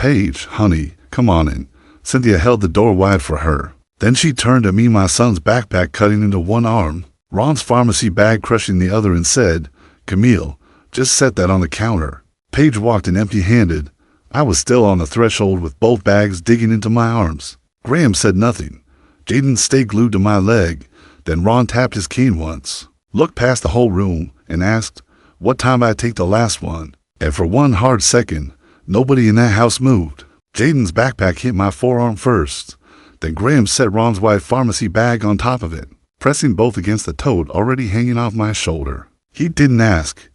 Paige, honey, come on in. Cynthia held the door wide for her. Then she turned to me, my son's backpack cutting into one arm, Ron's pharmacy bag crushing the other, and said, Camille, just set that on the counter. Paige walked in empty-handed. I was still on the threshold with both bags digging into my arms. Graham said nothing. Jaden stayed glued to my leg. Then Ron tapped his cane once, looked past the whole room, and asked, what time I take the last one? And for one hard second, nobody in that house moved. Jaden's backpack hit my forearm first. Then Graham set Ron's white pharmacy bag on top of it, pressing both against the tote already hanging off my shoulder. He didn't ask.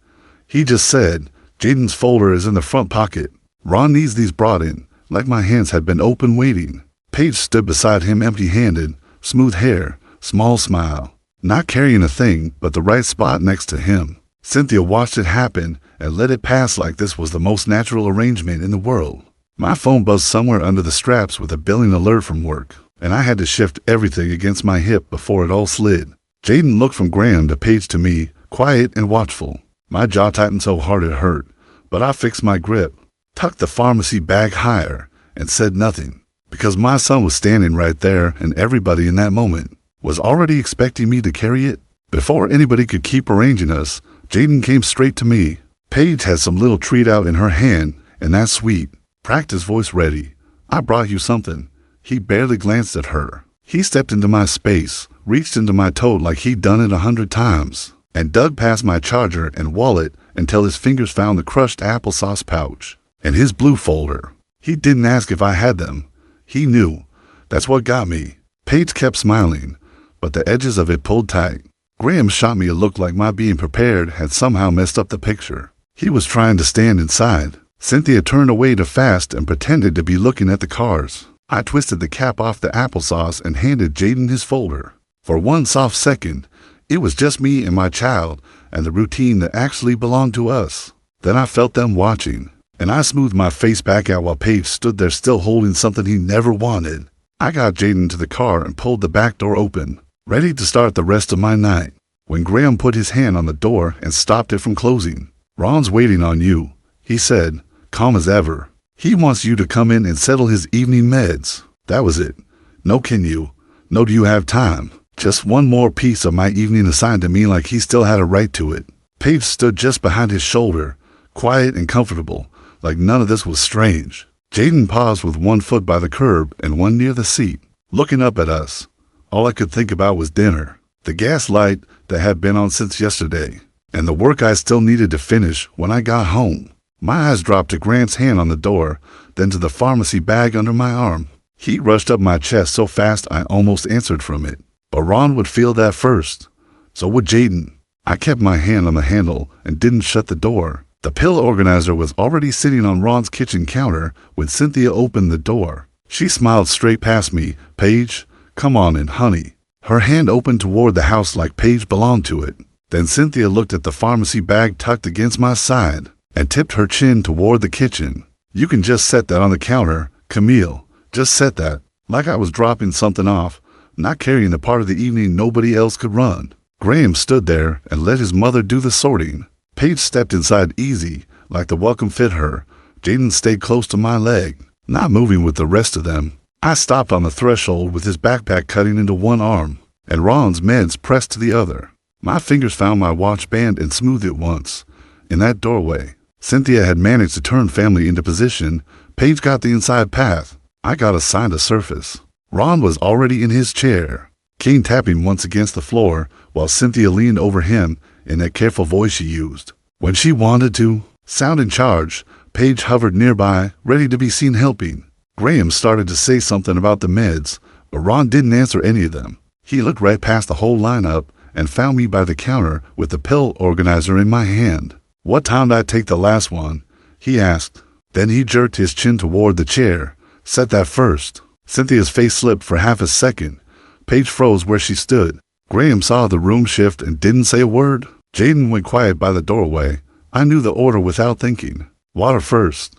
He just said, Jaden's folder is in the front pocket. Ron needs these brought in, like my hands had been open waiting. Paige stood beside him empty-handed, smooth hair, small smile, not carrying a thing but the right spot next to him. Cynthia watched it happen and let it pass like this was the most natural arrangement in the world. My phone buzzed somewhere under the straps with a billing alert from work, and I had to shift everything against my hip before it all slid. Jaden looked from Graham to Paige to me, quiet and watchful. My jaw tightened so hard it hurt, but I fixed my grip, tucked the pharmacy bag higher, and said nothing, because my son was standing right there and everybody in that moment was already expecting me to carry it. Before anybody could keep arranging us, Jaden came straight to me. Paige had some little treat out in her hand, and that sweet, practice voice ready. I brought you something. He barely glanced at her. He stepped into my space, reached into my tote like he'd done it 100 times, and dug past my charger and wallet until his fingers found the crushed applesauce pouch and his blue folder. He didn't ask if I had them. He knew. That's what got me. Paige kept smiling, but the edges of it pulled tight. Graham shot me a look like my being prepared had somehow messed up the picture. He was trying to stand inside. Cynthia turned away to fast and pretended to be looking at the cars. I twisted the cap off the applesauce and handed Jaden his folder. For one soft second, it was just me and my child and the routine that actually belonged to us. Then I felt them watching, and I smoothed my face back out while Paige stood there still holding something he never wanted. I got Jaden to the car and pulled the back door open, ready to start the rest of my night, when Graham put his hand on the door and stopped it from closing. Ron's waiting on you, he said, calm as ever. He wants you to come in and settle his evening meds. That was it. No can you. No do you have time. Just one more piece of my evening assigned to me like he still had a right to it. Paige stood just behind his shoulder, quiet and comfortable, like none of this was strange. Jaden paused with one foot by the curb and one near the seat, looking up at us. All I could think about was dinner, the gas light that had been on since yesterday, and the work I still needed to finish when I got home. My eyes dropped to Grant's hand on the door, then to the pharmacy bag under my arm. Heat rushed up my chest so fast I almost answered from it. But Ron would feel that first. So would Jaden. I kept my hand on the handle and didn't shut the door. The pill organizer was already sitting on Ron's kitchen counter when Cynthia opened the door. She smiled straight past me. Paige, come on in, honey. Her hand opened toward the house like Paige belonged to it. Then Cynthia looked at the pharmacy bag tucked against my side and tipped her chin toward the kitchen. You can just set that on the counter, Camille. Just set that, like I was dropping something off, not carrying the part of the evening nobody else could run. Graham stood there and let his mother do the sorting. Paige stepped inside easy, like the welcome fit her. Jaden stayed close to my leg, not moving with the rest of them. I stopped on the threshold with his backpack cutting into one arm, and Ron's meds pressed to the other. My fingers found my watch band and smoothed it once. In that doorway, Cynthia had managed to turn family into position. Paige got the inside path. I got assigned a surface. Ron was already in his chair, cane tapping once against the floor, while Cynthia leaned over him in that careful voice she used when she wanted to sound in charge. Paige hovered nearby, ready to be seen helping. Graham started to say something about the meds, but Ron didn't answer any of them. He looked right past the whole lineup and found me by the counter with the pill organizer in my hand. What time did I take the last one? He asked. Then he jerked his chin toward the chair. Set that first. Cynthia's face slipped for half a second. Paige froze where she stood. Graham saw the room shift and didn't say a word. Jaden went quiet by the doorway. I knew the order without thinking. Water first.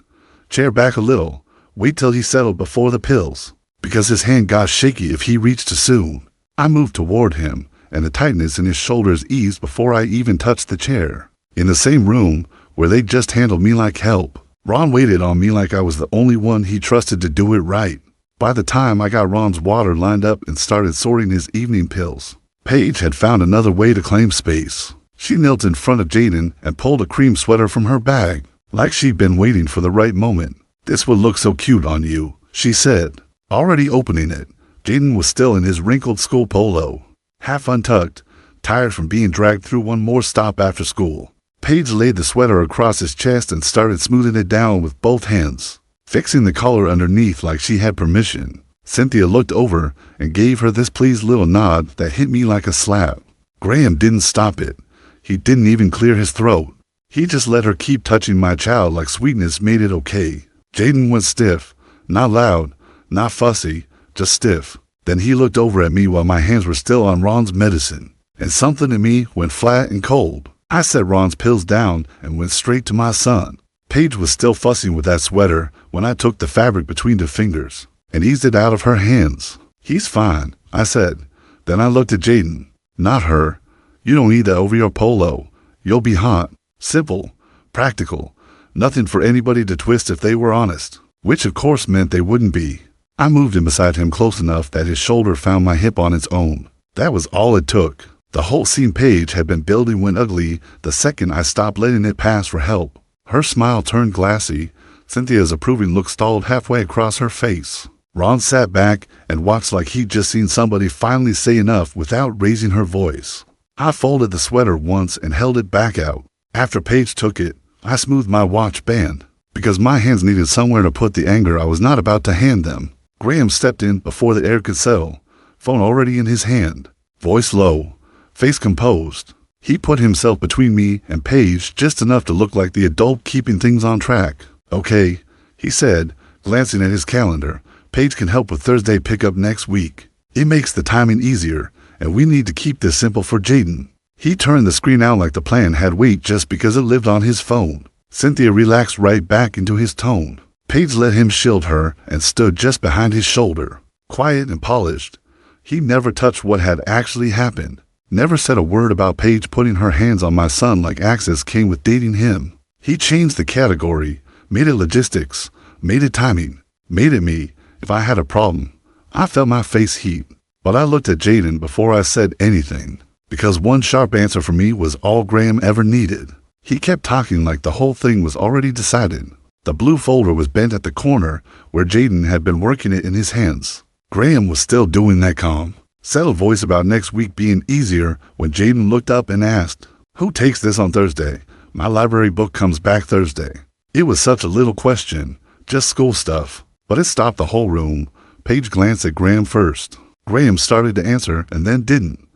Chair back a little. Wait till he settled before the pills, because his hand got shaky if he reached too soon. I moved toward him, and the tightness in his shoulders eased before I even touched the chair. In the same room, where they'd just handled me like help, Ron waited on me like I was the only one he trusted to do it right. By the time I got Ron's water lined up and started sorting his evening pills, Paige had found another way to claim space. She knelt in front of Jaden and pulled a cream sweater from her bag, like she'd been waiting for the right moment. "This will look so cute on you," she said. Already opening it, Jaden was still in his wrinkled school polo, half untucked, tired from being dragged through one more stop after school. Paige laid the sweater across his chest and started smoothing it down with both hands, fixing the collar underneath like she had permission. Cynthia looked over and gave her this pleased little nod that hit me like a slap. Graham didn't stop it. He didn't even clear his throat. He just let her keep touching my child like sweetness made it okay. Jaden went stiff, not loud, not fussy, just stiff. Then he looked over at me while my hands were still on Ron's medicine, and something in me went flat and cold. I set Ron's pills down and went straight to my son. Paige was still fussing with that sweater when I took the fabric between the fingers and eased it out of her hands. "He's fine," I said. Then I looked at Jaden. "Not her. You don't need that over your polo. You'll be hot." Simple, practical, nothing for anybody to twist if they were honest, which of course meant they wouldn't be. I moved in beside him close enough that his shoulder found my hip on its own. That was all it took. The whole scene Paige had been building went ugly the second I stopped letting it pass for help. Her smile turned glassy. Cynthia's approving look stalled halfway across her face. Ron sat back and watched like he'd just seen somebody finally say enough without raising her voice. I folded the sweater once and held it back out. After Paige took it, I smoothed my watch band, because my hands needed somewhere to put the anger I was not about to hand them. Graham stepped in before the air could settle, phone already in his hand, voice low, face composed. He put himself between me and Paige just enough to look like the adult keeping things on track. "Okay," he said, glancing at his calendar. "Paige can help with Thursday pickup next week. It makes the timing easier, and we need to keep this simple for Jaden." He turned the screen out like the plan had weight just because it lived on his phone. Cynthia relaxed right back into his tone. Paige let him shield her and stood just behind his shoulder, quiet and polished. He never touched what had actually happened. Never said a word about Paige putting her hands on my son like access came with dating him. He changed the category, made it logistics, made it timing, made it me. If I had a problem, I felt my face heat. But I looked at Jaden before I said anything, because one sharp answer from me was all Graham ever needed. He kept talking like the whole thing was already decided. The blue folder was bent at the corner where Jaden had been working it in his hands. Graham was still doing that calm, settled voice about next week being easier when Jaden looked up and asked, "Who takes this on Thursday? My library book comes back Thursday." It was such a little question, just school stuff, but it stopped the whole room. Paige glanced at Graham first. Graham started to answer and then didn't.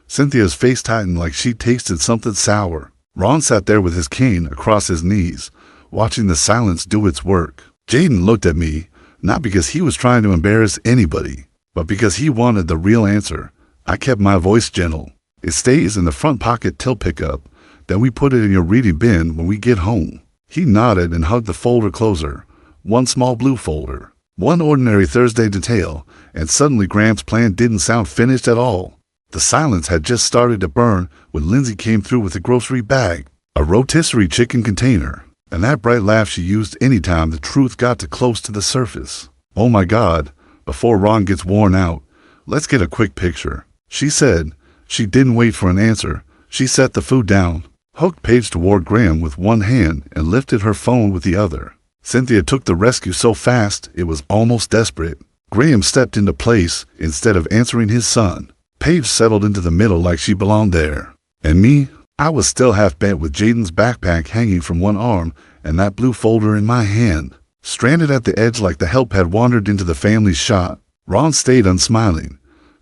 Cynthia's face tightened like she tasted something sour. Ron sat there with his cane across his knees, watching the silence do its work. Jaden looked at me, not because he was trying to embarrass anybody, but because he wanted the real answer. I kept my voice gentle. "It stays in the front pocket till pickup. Then we put it in your reading bin when we get home." He nodded and hugged the folder closer. One small blue folder, one ordinary Thursday detail, and suddenly Graham's plan didn't sound finished at all. The silence had just started to burn when Lindsay came through with a grocery bag, a rotisserie chicken container, and that bright laugh she used anytime the truth got too close to the surface. "Oh my God, before Ron gets worn out, let's get a quick picture," she said. She didn't wait for an answer. She set the food down, hooked Paige toward Graham with one hand, and lifted her phone with the other. Cynthia took the rescue so fast it was almost desperate. Graham stepped into place instead of answering his son. Paige settled into the middle like she belonged there. And me? I was still half bent with Jaden's backpack hanging from one arm and that blue folder in my hand, stranded at the edge like the help had wandered into the family's shot. Ron stayed unsmiling.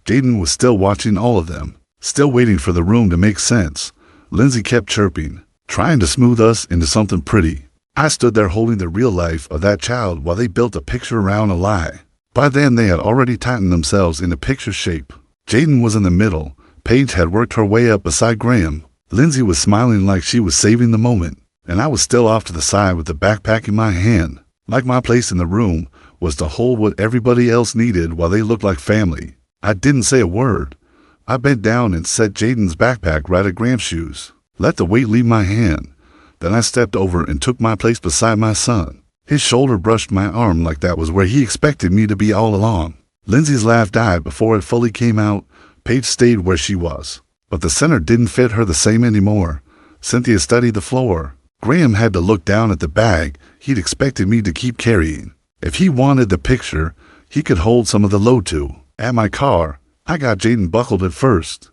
Jaden was still watching all of them, still waiting for the room to make sense. Lindsay kept chirping, trying to smooth us into something pretty. I stood there holding the real life of that child while they built a picture around a lie. By then they had already tightened themselves into picture shape. Jaden was in the middle. Paige had worked her way up beside Graham. Lindsay was smiling like she was saving the moment, and I was still off to the side with the backpack in my hand, like my place in the room was to hold what everybody else needed while they looked like family. I didn't say a word. I bent down and set Jaden's backpack right at Graham's shoes, let the weight leave my hand. Then I stepped over and took my place beside my son. His shoulder brushed my arm like that was where he expected me to be all along. Lindsay's laugh died before it fully came out. Paige stayed where she was, but the center didn't fit her the same anymore. Cynthia studied the floor. Graham had to look down at the bag he'd expected me to keep carrying. If he wanted the picture, he could hold some of the load too. At my car, I got Jaden buckled at first.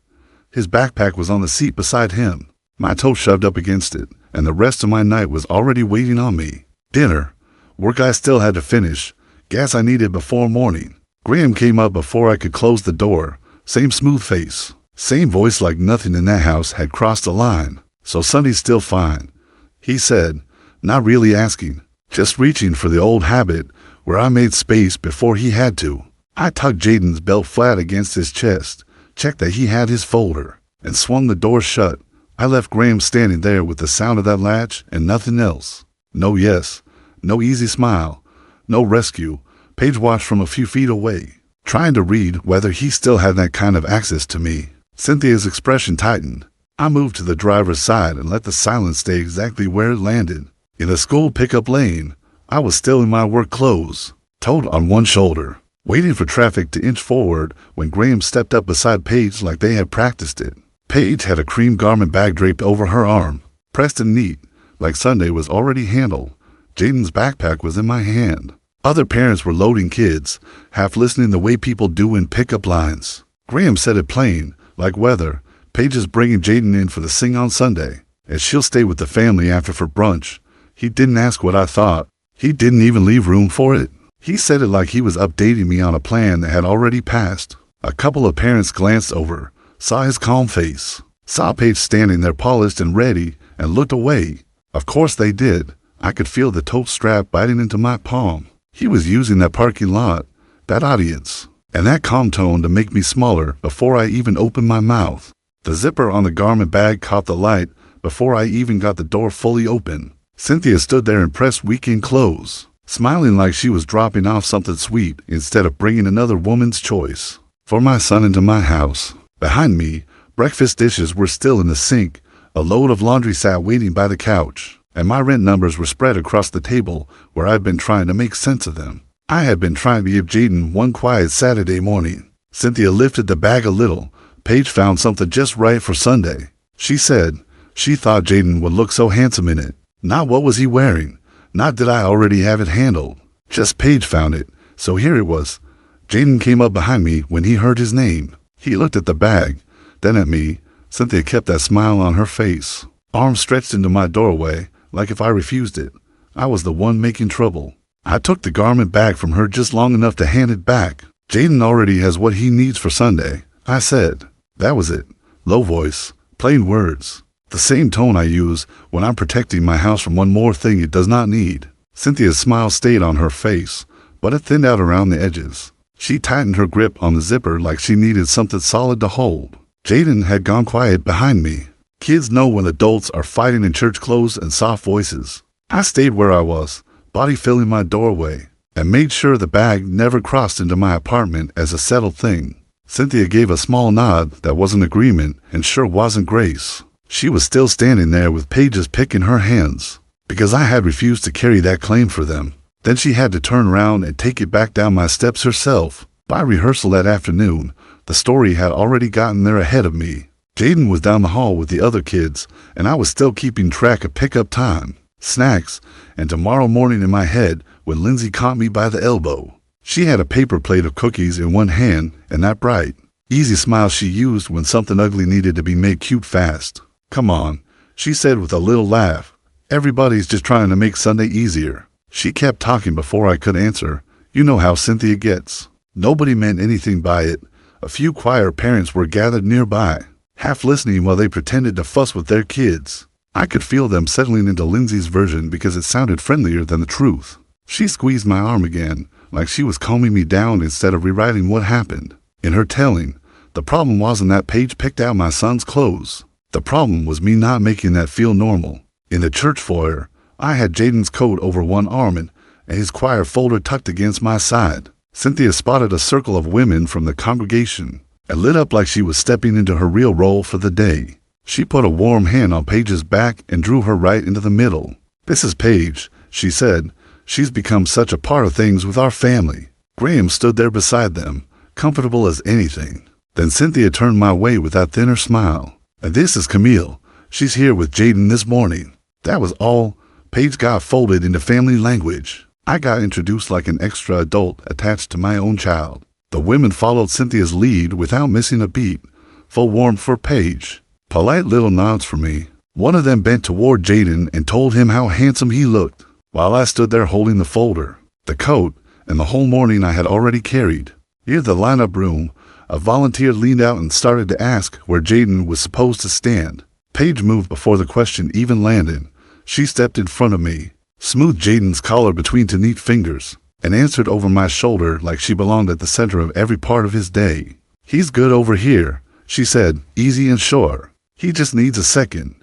His backpack was on the seat beside him, my toe shoved up against it, and the rest of my night was already waiting on me. Dinner, work I still had to finish, gas I needed before morning. Graham came up before I could close the door. Same smooth face, same voice, like nothing in that house had crossed the line. So Sunday's still fine, he said, not really asking, just reaching for the old habit where I made space before he had to. I tugged Jaden's belt flat against his chest, checked that he had his folder, and swung the door shut. I left Graham standing there with the sound of that latch and nothing else. No yes, no easy smile, no rescue. Paige watched from a few feet away, trying to read whether he still had that kind of access to me. Cynthia's expression tightened. I moved to the driver's side and let the silence stay exactly where it landed. In the school pickup lane, I was still in my work clothes, toed on one shoulder, waiting for traffic to inch forward when Graham stepped up beside Paige like they had practiced it. Paige had a cream garment bag draped over her arm, pressed and neat, like Sunday was already handled. Jaden's backpack was in my hand. Other parents were loading kids, half listening the way people do in pickup lines. Graham said it plain, like weather. Paige is bringing Jaden in for the sing on Sunday, and she'll stay with the family after for brunch. He didn't ask what I thought. He didn't even leave room for it. He said it like he was updating me on a plan that had already passed. A couple of parents glanced over, saw his calm face, saw Paige standing there polished and ready, and looked away. Of course they did. I could feel the tote strap biting into my palm. He was using that parking lot, that audience, and that calm tone to make me smaller before I even opened my mouth. The zipper on the garment bag caught the light before I even got the door fully open. Cynthia stood there in pressed weekend clothes, smiling like she was dropping off something sweet instead of bringing another woman's choice for my son into my house. Behind me, breakfast dishes were still in the sink, a load of laundry sat waiting by the couch, and my rent numbers were spread across the table where I'd been trying to make sense of them. I had been trying to give Jaden one quiet Saturday morning. Cynthia lifted the bag a little. Paige found something just right for Sunday. She said she thought Jaden would look so handsome in it. Not what was he wearing, not did I already have it handled. Just Paige found it, so here it was. Jaden came up behind me when he heard his name. He looked at the bag, then at me. Cynthia kept that smile on her face, arms stretched into my doorway, like if I refused it, I was the one making trouble. I took the garment bag from her just long enough to hand it back. Jaden already has what he needs for Sunday, I said. That was it. Low voice, plain words. The same tone I use when I'm protecting my house from one more thing it does not need. Cynthia's smile stayed on her face, but it thinned out around the edges. She tightened her grip on the zipper like she needed something solid to hold. Jaden had gone quiet behind me. Kids know when adults are fighting in church clothes and soft voices. I stayed where I was, body filling my doorway, and made sure the bag never crossed into my apartment as a settled thing. Cynthia gave a small nod that wasn't agreement and sure wasn't grace. She was still standing there with Paige's pick in her hands, because I had refused to carry that claim for them. Then she had to turn around and take it back down my steps herself. By rehearsal that afternoon, the story had already gotten there ahead of me. Jaden was down the hall with the other kids, and I was still keeping track of pickup time, snacks, and tomorrow morning in my head when Lindsay caught me by the elbow. She had a paper plate of cookies in one hand and that bright, easy smile she used when something ugly needed to be made cute fast. Come on, she said with a little laugh. Everybody's just trying to make Sunday easier. She kept talking before I could answer. You know how Cynthia gets. Nobody meant anything by it. A few choir parents were gathered nearby, half listening while they pretended to fuss with their kids. I could feel them settling into Lindsay's version because it sounded friendlier than the truth. She squeezed my arm again, like she was calming me down instead of rewriting what happened. In her telling, the problem wasn't that Paige picked out my son's clothes. The problem was me not making that feel normal. In the church foyer, I had Jaden's coat over one arm and his choir folder tucked against my side. Cynthia spotted a circle of women from the congregation and lit up like she was stepping into her real role for the day. She put a warm hand on Paige's back and drew her right into the middle. "This is Paige," she said. She's become such a part of things with our family." Graham stood there beside them, comfortable as anything. Then Cynthia turned my way with that thinner smile. "And this is Camille. She's here with Jaden this morning." That was all. Paige got folded into family language. I got introduced like an extra adult attached to my own child. The women followed Cynthia's lead without missing a beat. Full warmth for Paige. Polite little nods for me. One of them bent toward Jaden and told him how handsome he looked, while I stood there holding the folder, the coat, and the whole morning I had already carried. Near the lineup room, a volunteer leaned out and started to ask where Jaden was supposed to stand. Paige moved before the question even landed. She stepped in front of me, smoothed Jaden's collar between two neat fingers, and answered over my shoulder like she belonged at the center of every part of his day. "He's good over here," she said, easy and sure. "He just needs a second."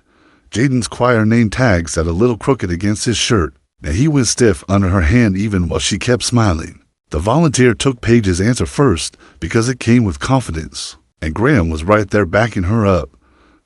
Jaden's choir name tag sat a little crooked against his shirt, and he went stiff under her hand even while she kept smiling. The volunteer took Paige's answer first because it came with confidence, and Graham was right there backing her up.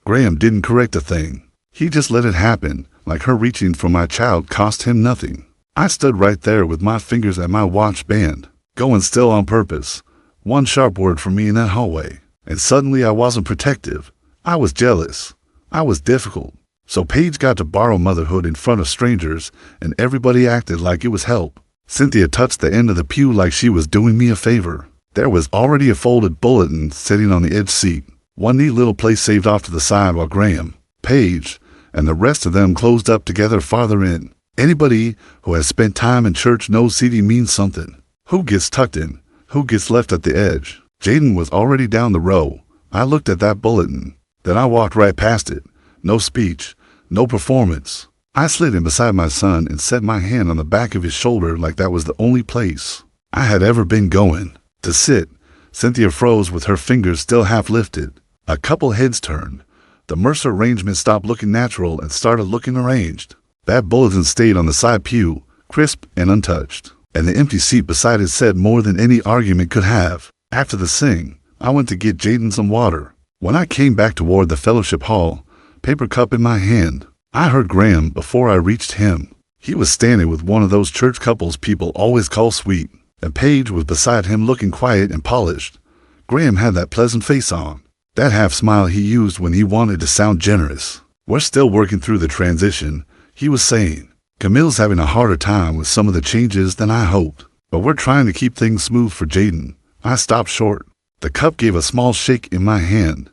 Graham didn't correct a thing. He just let it happen, like her reaching for my child cost him nothing. I stood right there with my fingers at my watch band, going still on purpose. One sharp word from me in that hallway, and suddenly I wasn't protective. I was jealous. I was difficult. So Paige got to borrow motherhood in front of strangers, and everybody acted like it was help. Cynthia touched the end of the pew like she was doing me a favor. There was already a folded bulletin sitting on the edge seat. One neat little place saved off to the side while Graham, Paige, and the rest of them closed up together farther in. Anybody who has spent time in church knows seating means something. Who gets tucked in? Who gets left at the edge? Jaden was already down the row. I looked at that bulletin. Then I walked right past it. No speech. No performance. I slid in beside my son and set my hand on the back of his shoulder like that was the only place I had ever been going. To sit. Cynthia froze with her fingers still half lifted. A couple heads turned. The Mercer arrangement stopped looking natural and started looking arranged. That bulletin stayed on the side pew, crisp and untouched, and the empty seat beside it said more than any argument could have. After the sing, I went to get Jaden some water. When I came back toward the fellowship hall, paper cup in my hand, I heard Graham before I reached him. He was standing with one of those church couples people always call sweet, and Paige was beside him looking quiet and polished. Graham had that pleasant face on, that half smile he used when he wanted to sound generous. "We're still working through the transition," he was saying. "Camille's having a harder time with some of the changes than I hoped, but we're trying to keep things smooth for Jaden." I stopped short. The cup gave a small shake in my hand.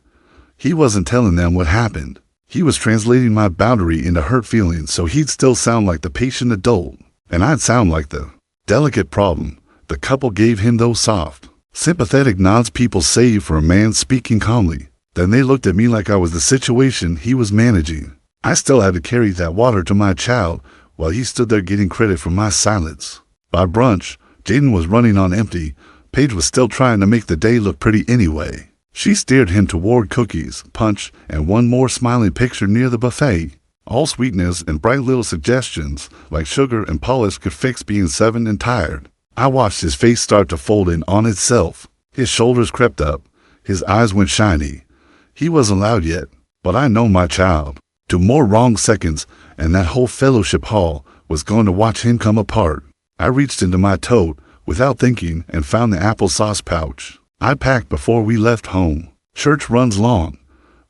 He wasn't telling them what happened. He was translating my boundary into hurt feelings so he'd still sound like the patient adult, and I'd sound like the delicate problem. The couple gave him those soft, sympathetic nods people save for a man speaking calmly. Then they looked at me like I was the situation he was managing. I still had to carry that water to my child while he stood there getting credit for my silence. By brunch, Jaden was running on empty. Paige was still trying to make the day look pretty anyway. She steered him toward cookies, punch, and one more smiling picture near the buffet. All sweetness and bright little suggestions, like sugar and polish, could fix being 7 and tired. I watched his face start to fold in on itself. His shoulders crept up. His eyes went shiny. He wasn't loud yet, but I know my child. 2 more wrong seconds, and that whole fellowship hall was going to watch him come apart. I reached into my tote without thinking and found the applesauce pouch. I packed before we left home. Church runs long.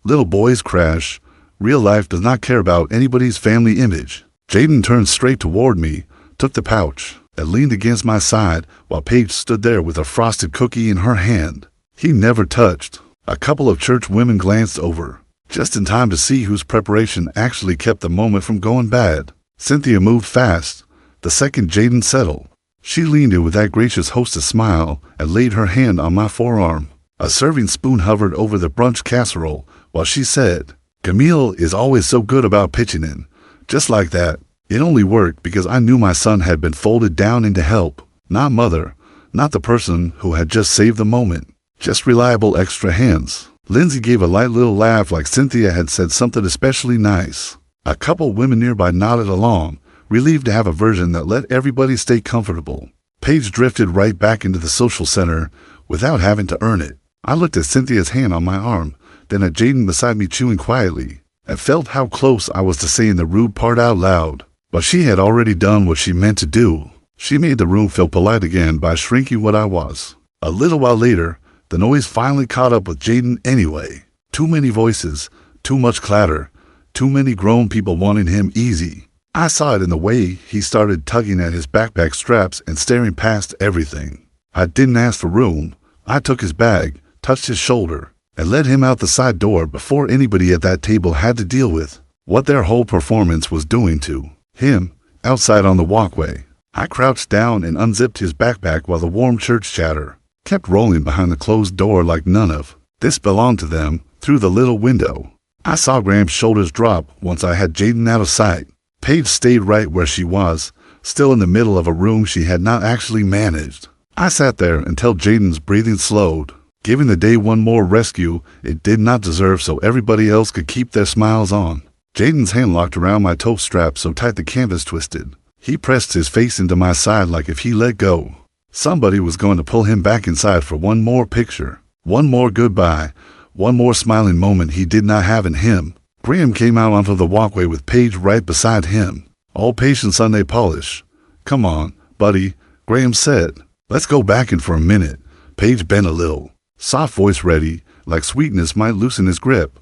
Little boys crash. Real life does not care about anybody's family image. Jaden turned straight toward me, took the pouch, and leaned against my side while Paige stood there with a frosted cookie in her hand. He never touched. A couple of church women glanced over, just in time to see whose preparation actually kept the moment from going bad. Cynthia moved fast. The second Jaden settled, she leaned in with that gracious hostess smile and laid her hand on my forearm. A serving spoon hovered over the brunch casserole while she said, "Camille is always so good about pitching in." Just like that. It only worked because I knew my son had been folded down into help, not mother, not the person who had just saved the moment, just reliable extra hands. Lindsay gave a light little laugh like Cynthia had said something especially nice. A couple women nearby nodded along, relieved to have a version that let everybody stay comfortable. Paige drifted right back into the social center without having to earn it. I looked at Cynthia's hand on my arm, then at Jaden beside me chewing quietly, and felt how close I was to saying the rude part out loud. But she had already done what she meant to do. She made the room feel polite again by shrinking what I was. A little while later, the noise finally caught up with Jaden anyway. Too many voices, too much clatter, too many grown people wanting him easy. I saw it in the way he started tugging at his backpack straps and staring past everything. I didn't ask for room. I took his bag, touched his shoulder, and led him out the side door before anybody at that table had to deal with what their whole performance was doing to him outside on the walkway. I crouched down and unzipped his backpack while the warm church chatter kept rolling behind the closed door like none of this belonged to them through the little window. I saw Graham's shoulders drop once I had Jaden out of sight. Paige stayed right where she was, still in the middle of a room she had not actually managed. I sat there until Jaden's breathing slowed, giving the day one more rescue it did not deserve so everybody else could keep their smiles on. Jaden's hand locked around my toe strap so tight the canvas twisted. He pressed his face into my side like if he let go, somebody was going to pull him back inside for one more picture, one more goodbye, one more smiling moment he did not have in him. Graham came out onto the walkway with Paige right beside him. All patience Sunday polish. "Come on, buddy," Graham said. "Let's go back in for a minute." Paige bent a little, soft voice ready, like sweetness might loosen his grip.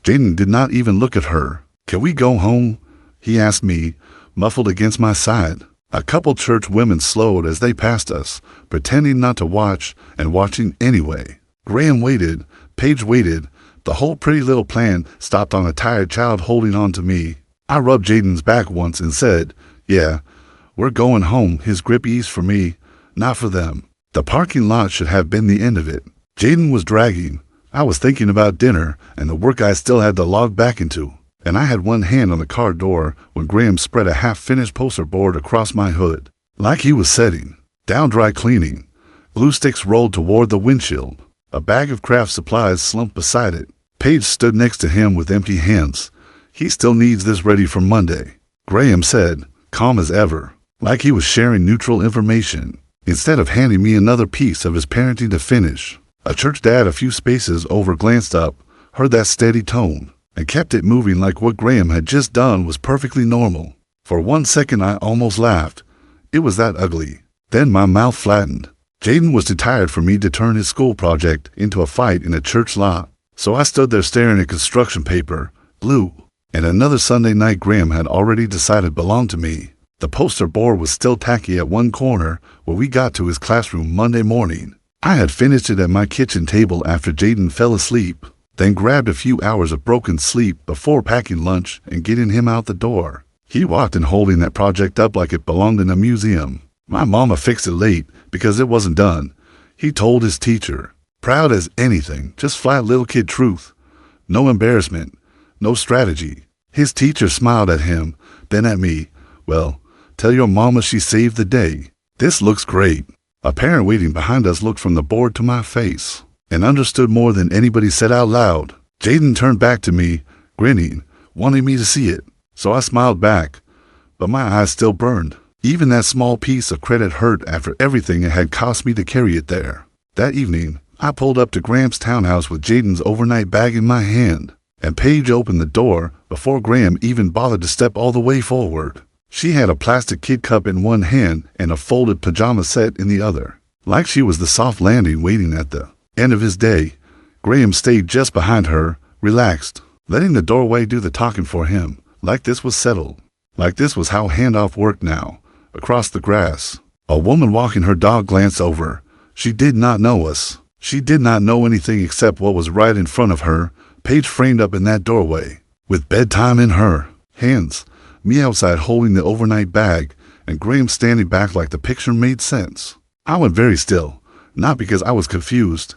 Jaden did not even look at her. "Can we go home?" he asked me, muffled against my side. A couple church women slowed as they passed us, pretending not to watch and watching anyway. Graham waited, Paige waited. The whole pretty little plan stopped on a tired child holding on to me. I rubbed Jaden's back once and said, "Yeah, we're going home." His grip eased for me, not for them. The parking lot should have been the end of it. Jaden was dragging. I was thinking about dinner and the work I still had to log back into. And I had one hand on the car door when Graham spread a half-finished poster board across my hood, like he was setting down dry cleaning. Glue sticks rolled toward the windshield. A bag of craft supplies slumped beside it. Paige stood next to him with empty hands. "He still needs this ready for Monday," Graham said, calm as ever, like he was sharing neutral information, instead of handing me another piece of his parenting to finish. A church dad a few spaces over glanced up, heard that steady tone, and kept it moving like what Graham had just done was perfectly normal. For 1 second I almost laughed. It was that ugly. Then my mouth flattened. Jaden was too tired for me to turn his school project into a fight in a church lot, so I stood there staring at construction paper, glue, and another Sunday night Graham had already decided belonged to me. The poster board was still tacky at one corner where we got to his classroom Monday morning. I had finished it at my kitchen table after Jaden fell asleep, then grabbed a few hours of broken sleep before packing lunch and getting him out the door. He walked in holding that project up like it belonged in a museum. My mama fixed it late because it wasn't done, he told his teacher. Proud as anything, just flat little kid truth. No embarrassment, no strategy. His teacher smiled at him, then at me. "Well, tell your mama she saved the day. This looks great." A parent waiting behind us looked from the board to my face and understood more than anybody said out loud. Jaden turned back to me, grinning, wanting me to see it. So I smiled back, but my eyes still burned. Even that small piece of credit hurt after everything it had cost me to carry it there. That evening, I pulled up to Graham's townhouse with Jaden's overnight bag in my hand, and Paige opened the door before Graham even bothered to step all the way forward. She had a plastic kid cup in one hand and a folded pajama set in the other, like she was the soft landing waiting at the end of his day. Graham stayed just behind her, relaxed, letting the doorway do the talking for him, like this was settled, like this was how handoff worked now. Across the grass, a woman walking her dog glanced over. She did not know us. She did not know anything except what was right in front of her, Paige framed up in that doorway, with bedtime in her hands, me outside holding the overnight bag, and Graham standing back like the picture made sense. I went very still, not because I was confused,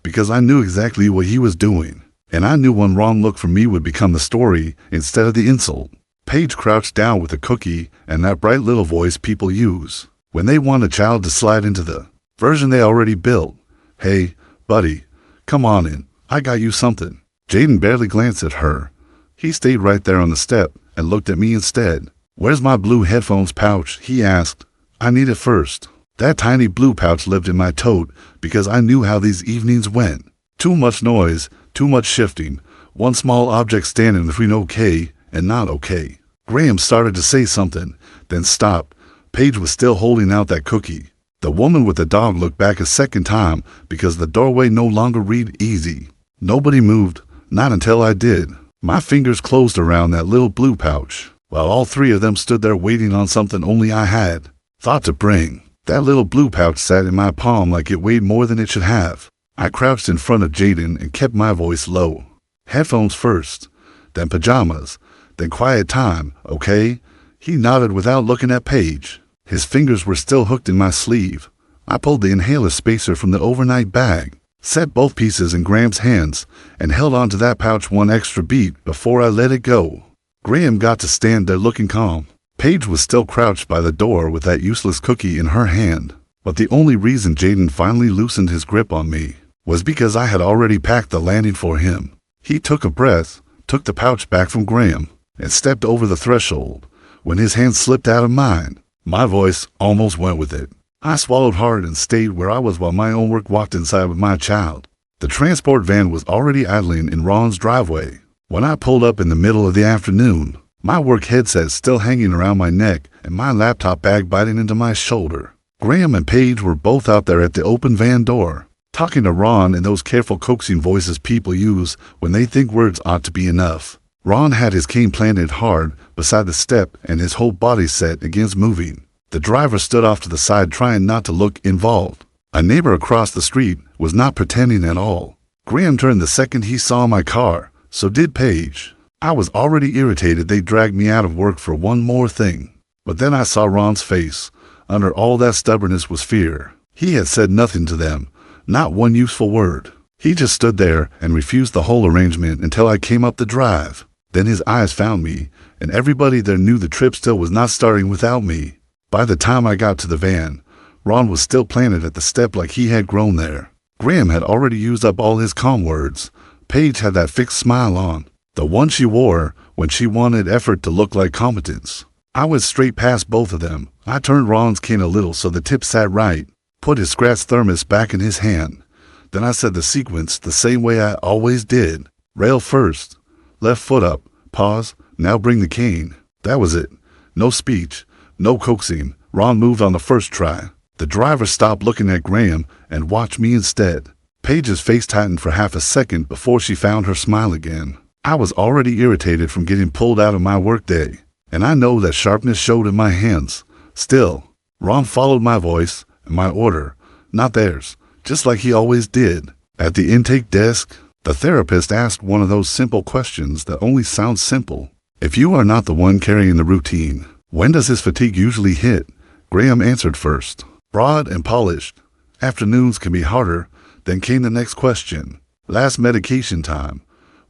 because I knew exactly what he was doing, and I knew one wrong look from me would become the story instead of the insult. Paige crouched down with a cookie and that bright little voice people use when they want a child to slide into the version they already built. "Hey, buddy, come on in. I got you something." Jaden barely glanced at her. He stayed right there on the step and looked at me instead. "Where's my blue headphones pouch?" he asked. "I need it first." That tiny blue pouch lived in my tote because I knew how these evenings went. Too much noise, too much shifting, one small object standing between okay and not okay. Graham started to say something, then stopped. Paige was still holding out that cookie. The woman with the dog looked back a second time because the doorway no longer read easy. Nobody moved, not until I did. My fingers closed around that little blue pouch, while all three of them stood there waiting on something only I had thought to bring. That little blue pouch sat in my palm like it weighed more than it should have. I crouched in front of Jaden and kept my voice low. Headphones first, then pajamas, then quiet time, okay? He nodded without looking at Paige. His fingers were still hooked in my sleeve. I pulled the inhaler spacer from the overnight bag, set both pieces in Graham's hands, and held onto that pouch one extra beat before I let it go. Graham got to stand there looking calm. Paige was still crouched by the door with that useless cookie in her hand. But the only reason Jaden finally loosened his grip on me was because I had already packed the landing for him. He took a breath, took the pouch back from Graham, and stepped over the threshold. When his hand slipped out of mine, my voice almost went with it. I swallowed hard and stayed where I was while my own work walked inside with my child. The transport van was already idling in Ron's driveway when I pulled up in the middle of the afternoon, my work headset still hanging around my neck and my laptop bag biting into my shoulder. Graham and Paige were both out there at the open van door, talking to Ron in those careful coaxing voices people use when they think words ought to be enough. Ron had his cane planted hard beside the step and his whole body set against moving. The driver stood off to the side trying not to look involved. A neighbor across the street was not pretending at all. Graham turned the second he saw my car, so did Paige. I was already irritated they dragged me out of work for one more thing. But then I saw Ron's face. Under all that stubbornness was fear. He had said nothing to them, not one useful word. He just stood there and refused the whole arrangement until I came up the drive. Then his eyes found me, and everybody there knew the trip still was not starting without me. By the time I got to the van, Ron was still planted at the step like he had grown there. Graham had already used up all his calm words. Paige had that fixed smile on, the one she wore when she wanted effort to look like competence. I went straight past both of them. I turned Ron's cane a little so the tip sat right, put his scratch thermos back in his hand. Then I said the sequence the same way I always did. Rail first, left foot up, pause, now bring the cane. That was it. No speech, no coaxing. Ron moved on the first try. The driver stopped looking at Graham and watched me instead. Paige's face tightened for half a second before she found her smile again. I was already irritated from getting pulled out of my workday, and I know that sharpness showed in my hands. Still, Ron followed my voice and my order, not theirs, just like he always did. At the intake desk, the therapist asked one of those simple questions that only sound simple. If you are not the one carrying the routine, when does his fatigue usually hit? Graham answered first, broad and polished. Afternoons can be harder. Then came the next question. Last medication time.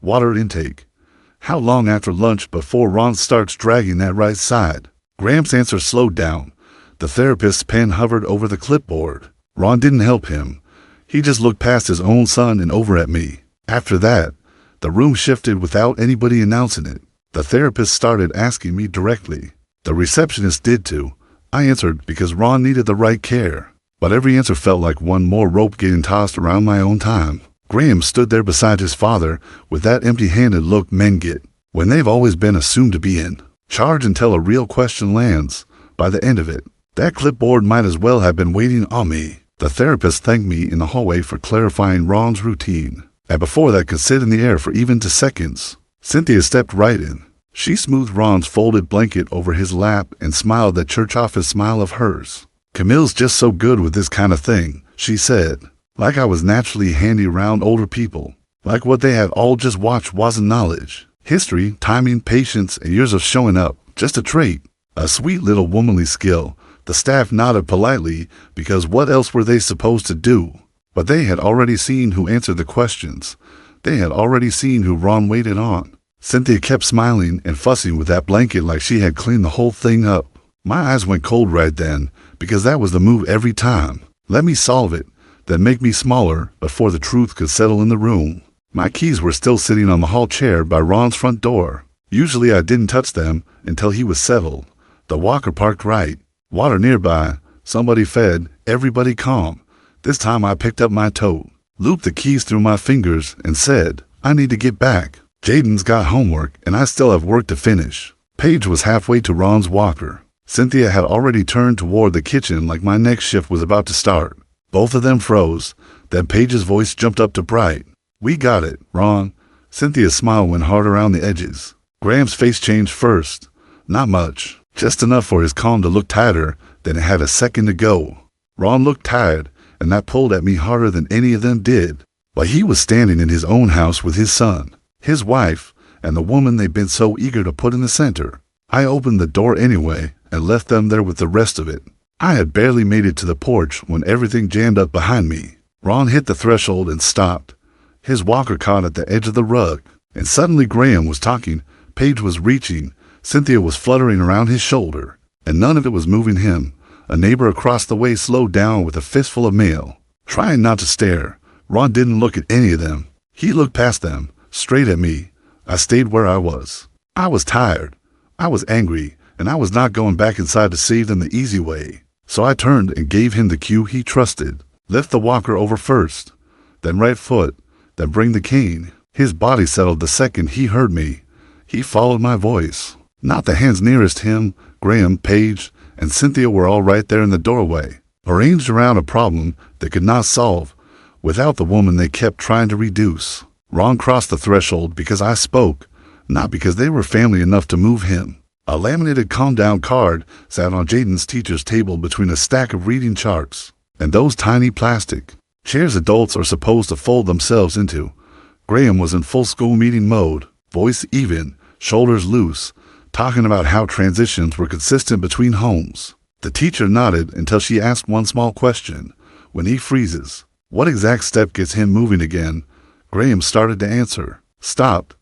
Water intake. How long after lunch before Ron starts dragging that right side? Graham's answer slowed down. The therapist's pen hovered over the clipboard. Ron didn't help him. He just looked past his own son and over at me. After that, the room shifted without anybody announcing it. The therapist started asking me directly. The receptionist did too. I answered because Ron needed the right care. But every answer felt like one more rope getting tossed around my own time. Graham stood there beside his father with that empty-handed look men get when they've always been assumed to be in charge until a real question lands. By the end of it, that clipboard might as well have been waiting on me. The therapist thanked me in the hallway for clarifying Ron's routine, and before that could sit in the air for even 2 seconds. Cynthia stepped right in. She smoothed Ron's folded blanket over his lap and smiled that church office smile of hers. Camille's just so good with this kind of thing, she said, like I was naturally handy around older people, like what they had all just watched wasn't knowledge. History, timing, patience, and years of showing up, just a trait, a sweet little womanly skill. The staff nodded politely because what else were they supposed to do? But they had already seen who answered the questions. They had already seen who Ron waited on. Cynthia kept smiling and fussing with that blanket like she had cleaned the whole thing up. My eyes went cold right then, because that was the move every time. Let me solve it, then make me smaller before the truth could settle in the room. My keys were still sitting on the hall chair by Ron's front door. Usually I didn't touch them until he was settled. The walker parked right. Water nearby. Somebody fed. Everybody calm. This time I picked up my tote, looped the keys through my fingers, and said, I need to get back. Jaden's got homework, and I still have work to finish. Paige was halfway to Ron's walker. Cynthia had already turned toward the kitchen like my next shift was about to start. Both of them froze. Then Paige's voice jumped up to bright. "We got it, Ron." Cynthia's smile went hard around the edges. Graham's face changed first. Not much. Just enough for his calm to look tighter than it had a second to go. Ron looked tired, and that pulled at me harder than any of them did. But he was standing in his own house with his son, his wife, and the woman they'd been so eager to put in the center. I opened the door anyway and left them there with the rest of it. I had barely made it to the porch when everything jammed up behind me. Ron hit the threshold and stopped. His walker caught at the edge of the rug, and suddenly Graham was talking, Paige was reaching, Cynthia was fluttering around his shoulder, and none of it was moving him. A neighbor across the way slowed down with a fistful of mail. Trying not to stare, Ron didn't look at any of them. He looked past them, straight at me. I stayed where I was. I was tired. I was angry, and I was not going back inside to save them the easy way. So I turned and gave him the cue he trusted. Lift the walker over first, then right foot, then bring the cane. His body settled the second he heard me. He followed my voice. Not the hands nearest him. Graham, Paige, and Cynthia were all right there in the doorway, arranged around a problem they could not solve without the woman they kept trying to reduce. Ron crossed the threshold because I spoke, not because they were family enough to move him. A laminated calm-down card sat on Jaden's teacher's table between a stack of reading charts and those tiny plastic chairs adults are supposed to fold themselves into. Graham was in full school meeting mode, voice even, shoulders loose, talking about how transitions were consistent between homes. The teacher nodded until she asked one small question. When he freezes, what exact step gets him moving again? Graham started to answer, stopped,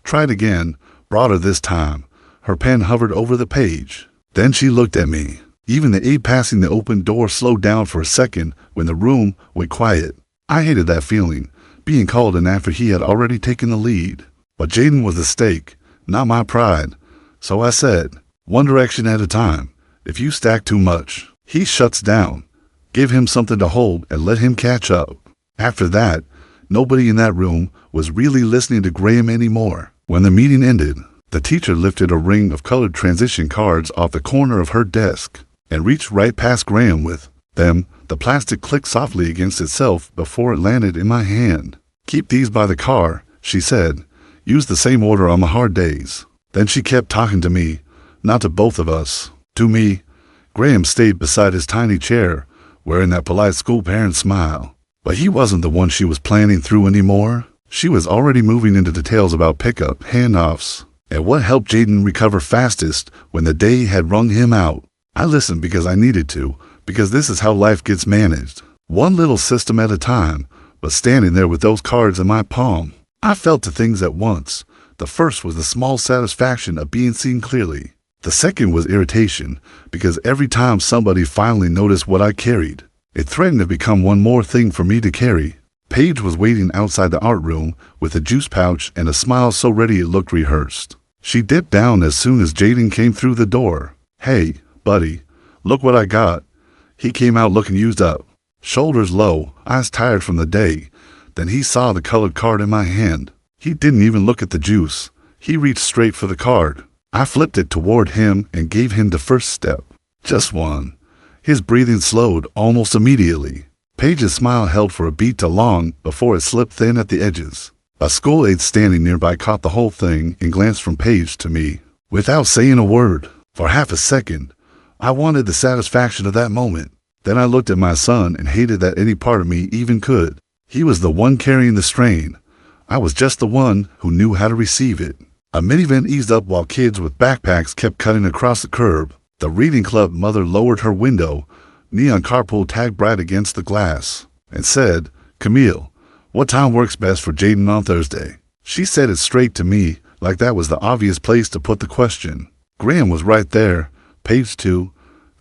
tried again, broader this time. Her pen hovered over the page. Then she looked at me. Even the aide passing the open door slowed down for a second when the room went quiet. I hated that feeling, being called in after he had already taken the lead. But Jaden was the stake, not my pride. So I said, one direction at a time. If you stack too much, he shuts down. Give him something to hold and let him catch up. After that, nobody in that room was really listening to Graham anymore. When the meeting ended, the teacher lifted a ring of colored transition cards off the corner of her desk and reached right past Graham with them. The plastic clicked softly against itself before it landed in my hand. Keep these by the car, she said. Use the same order on the hard days. Then she kept talking to me, not to both of us, to me. Graham stayed beside his tiny chair, wearing that polite school parent smile. But he wasn't the one she was planning through anymore. She was already moving into details about pickup, handoffs, and what helped Jaden recover fastest when the day had wrung him out. I listened because I needed to, because this is how life gets managed. One little system at a time, but standing there with those cards in my palm, I felt two things at once. The first was the small satisfaction of being seen clearly. The second was irritation, because every time somebody finally noticed what I carried, it threatened to become one more thing for me to carry. Paige was waiting outside the art room with a juice pouch and a smile so ready it looked rehearsed. She dipped down as soon as Jaden came through the door. Hey, buddy, look what I got. He came out looking used up, shoulders low, eyes tired from the day. Then he saw the colored card in my hand. He didn't even look at the juice. He reached straight for the card. I flipped it toward him and gave him the first step. Just one. His breathing slowed almost immediately. Paige's smile held for a beat too long before it slipped thin at the edges. A school aide standing nearby caught the whole thing and glanced from Paige to me, without saying a word. For half a second, I wanted the satisfaction of that moment. Then I looked at my son and hated that any part of me even could. He was the one carrying the strain. I was just the one who knew how to receive it. A minivan eased up while kids with backpacks kept cutting across the curb. The reading club mother lowered her window, neon carpool tagged bright against the glass, and said, "Camille, what time works best for Jaden on Thursday?" She said it straight to me, like that was the obvious place to put the question. Graham was right there, Paige too.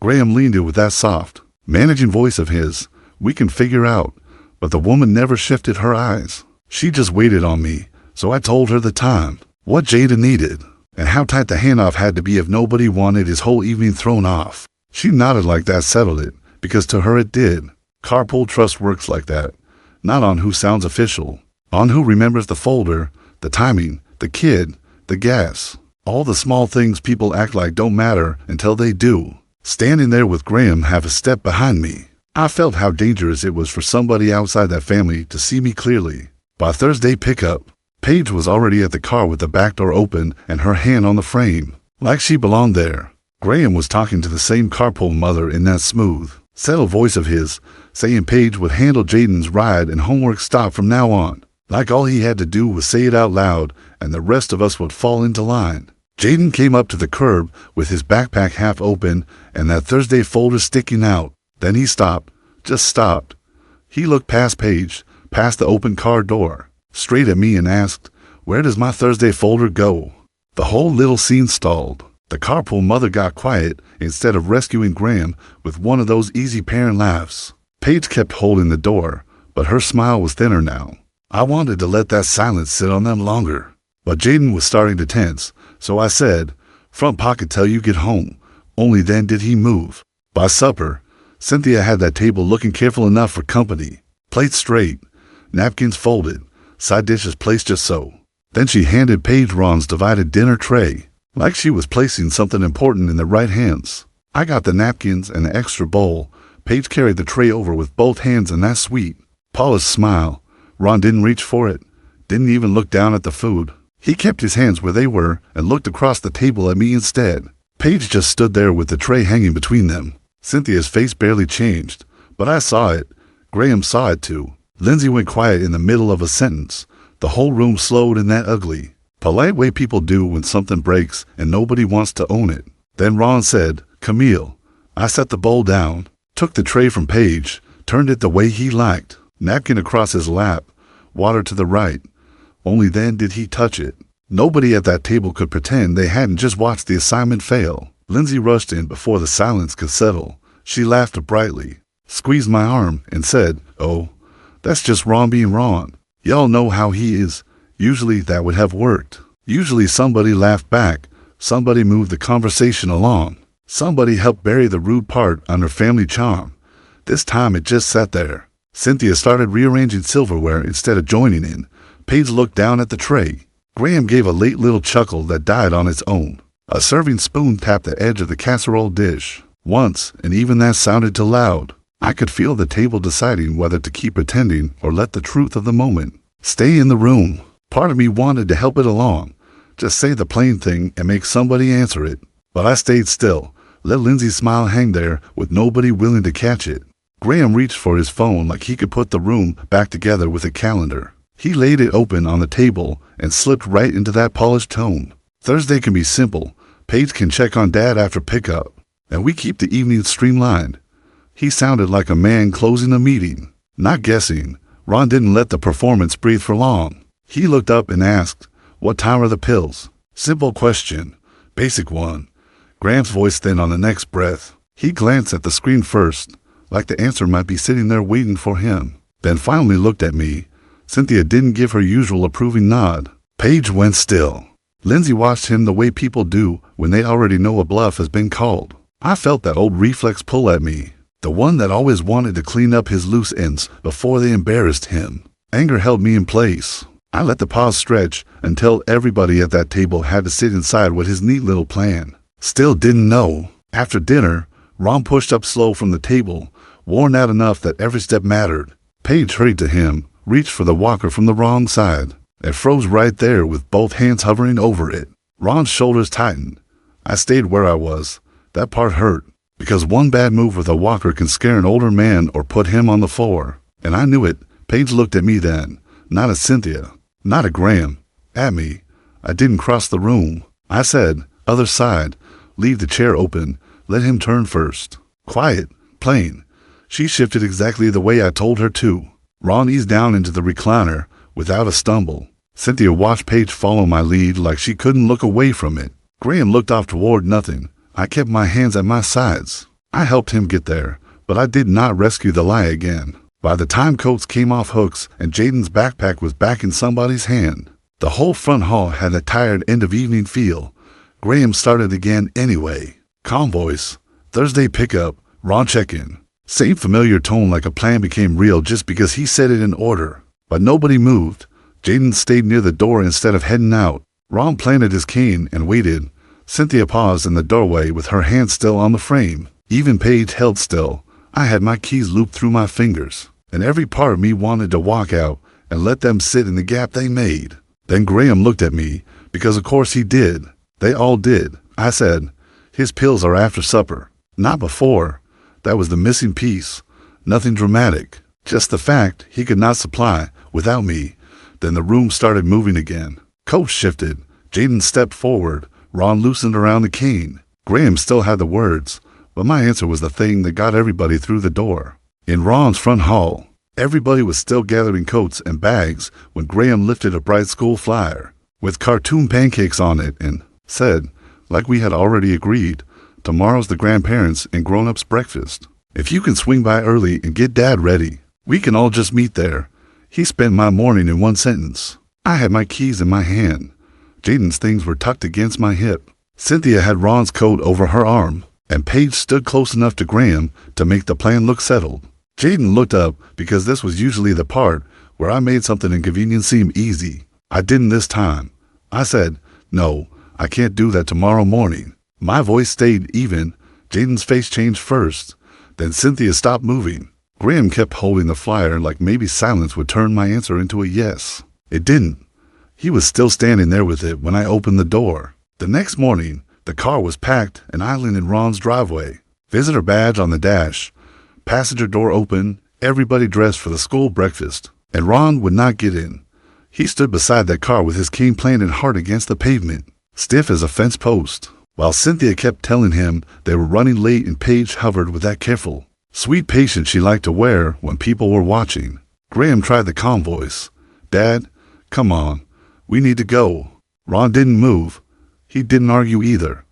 Graham leaned in with that soft, managing voice of his. We can figure out. But the woman never shifted her eyes. She just waited on me, so I told her the time, what Jaden needed, and how tight the handoff had to be if nobody wanted his whole evening thrown off. She nodded like that settled it, because to her it did. Carpool trust works like that, not on who sounds official, on who remembers the folder, the timing, the kid, the gas. All the small things people act like don't matter until they do. Standing there with Graham half a step behind me, I felt how dangerous it was for somebody outside that family to see me clearly. By Thursday pickup, Paige was already at the car with the back door open and her hand on the frame, like she belonged there. Graham was talking to the same carpool mother in that smooth, settled voice of his, saying Paige would handle Jaden's ride and homework stop from now on. Like all he had to do was say it out loud and the rest of us would fall into line. Jaden came up to the curb with his backpack half open and that Thursday folder sticking out. Then he stopped, just stopped. He looked past Paige, past the open car door, straight at me and asked, "Where does my Thursday folder go?" The whole little scene stalled. The carpool mother got quiet instead of rescuing Graham with one of those easy parent laughs. Paige kept holding the door, but her smile was thinner now. I wanted to let that silence sit on them longer. But Jaden was starting to tense, so I said, "Front pocket till you get home." Only then did he move. By supper, Cynthia had that table looking careful enough for company. Plates straight, napkins folded, side dishes placed just so. Then she handed Paige Ron's divided dinner tray, like she was placing something important in the right hands. I got the napkins and the extra bowl. Paige carried the tray over with both hands, and that sweet, polished smile. Ron didn't reach for it, didn't even look down at the food. He kept his hands where they were and looked across the table at me instead. Paige just stood there with the tray hanging between them. Cynthia's face barely changed, but I saw it. Graham saw it too. Lindsay went quiet in the middle of a sentence. The whole room slowed in that ugly, polite way people do when something breaks and nobody wants to own it. Then Ron said, "Camille." I set the bowl down, took the tray from Paige, turned it the way he liked, napkin across his lap, water to the right. Only then did he touch it. Nobody at that table could pretend they hadn't just watched the assignment fail. Lindsay rushed in before the silence could settle. She laughed brightly, squeezed my arm, and said, "Oh, that's just Ron being Ron. Y'all know how he is." Usually that would have worked. Usually somebody laughed back, somebody moved the conversation along, somebody helped bury the rude part under family charm. This time it just sat there. Cynthia started rearranging silverware instead of joining in. Paige looked down at the tray. Graham gave a late little chuckle that died on its own. A serving spoon tapped the edge of the casserole dish. Once, and even that sounded too loud. I could feel the table deciding whether to keep pretending or let the truth of the moment stay in the room. Part of me wanted to help it along, just say the plain thing and make somebody answer it. But I stayed still, let Lindsay's smile hang there with nobody willing to catch it. Graham reached for his phone like he could put the room back together with a calendar. He laid it open on the table and slipped right into that polished tone. Thursday can be simple. Paige can check on Dad after pickup, and we keep the evening streamlined. He sounded like a man closing a meeting, not guessing. Ron didn't let the performance breathe for long. He looked up and asked, "What time are the pills?" Simple question, basic one. Graham's voice thin on the next breath. He glanced at the screen first, like the answer might be sitting there waiting for him, then finally looked at me. Cynthia didn't give her usual approving nod. Paige went still. Lindsay watched him the way people do when they already know a bluff has been called. I felt that old reflex pull at me, the one that always wanted to clean up his loose ends before they embarrassed him. Anger held me in place. I let the pause stretch until everybody at that table had to sit inside with his neat little plan. Still didn't know. After dinner, Ron pushed up slow from the table, worn out enough that every step mattered. Paige hurried to him, reached for the walker from the wrong side. It froze right there with both hands hovering over it. Ron's shoulders tightened. I stayed where I was. That part hurt, because one bad move with a walker can scare an older man or put him on the floor. And I knew it. Paige looked at me then, not at Cynthia, not at Graham, at me. I didn't cross the room. I said, "Other side." Leave the chair open. Let him turn first. Quiet, plain. She shifted exactly the way I told her to. Ron eased down into the recliner without a stumble. Cynthia watched Paige follow my lead like she couldn't look away from it. Graham looked off toward nothing. I kept my hands at my sides. I helped him get there, but I did not rescue the lie again. By the time coats came off hooks and Jaden's backpack was back in somebody's hand, the whole front hall had a tired end-of-evening feel. Graham started again anyway. Calm voice. Thursday pickup. Ron check-in. Same familiar tone like a plan became real just because he said it in order. But nobody moved. Jaden stayed near the door instead of heading out. Ron planted his cane and waited. Cynthia paused in the doorway with her hand still on the frame. Even Paige held still. I had my keys looped through my fingers, and every part of me wanted to walk out and let them sit in the gap they made. Then Graham looked at me, because of course he did. They all did. I said, "His pills are after supper, not before." That was the missing piece. Nothing dramatic, just the fact he could not supply without me. Then the room started moving again. Coats shifted. Jaden stepped forward. Ron loosened around the cane. Graham still had the words, but my answer was the thing that got everybody through the door. In Ron's front hall, everybody was still gathering coats and bags when Graham lifted a bright school flyer with cartoon pancakes on it and said, like we had already agreed, "Tomorrow's the grandparents' and grown-ups' breakfast. If you can swing by early and get Dad ready, we can all just meet there." He spent my morning in one sentence. I had my keys in my hand. Jaden's things were tucked against my hip. Cynthia had Ron's coat over her arm, and Paige stood close enough to Graham to make the plan look settled. Jaden looked up because this was usually the part where I made something inconvenient seem easy. I didn't this time. I said, "No, I can't do that tomorrow morning." My voice stayed even. Jaden's face changed first. Then Cynthia stopped moving. Graham kept holding the flyer like maybe silence would turn my answer into a yes. It didn't. He was still standing there with it when I opened the door. The next morning, the car was packed and idling in Ron's driveway. Visitor badge on the dash. Passenger door open, everybody dressed for the school breakfast. And Ron would not get in. He stood beside that car with his cane planted hard against the pavement, stiff as a fence post, while Cynthia kept telling him they were running late and Paige hovered with that careful, sweet patience she liked to wear when people were watching. Graham tried the calm voice. "Dad, come on. We need to go." Ron didn't move. He didn't argue either.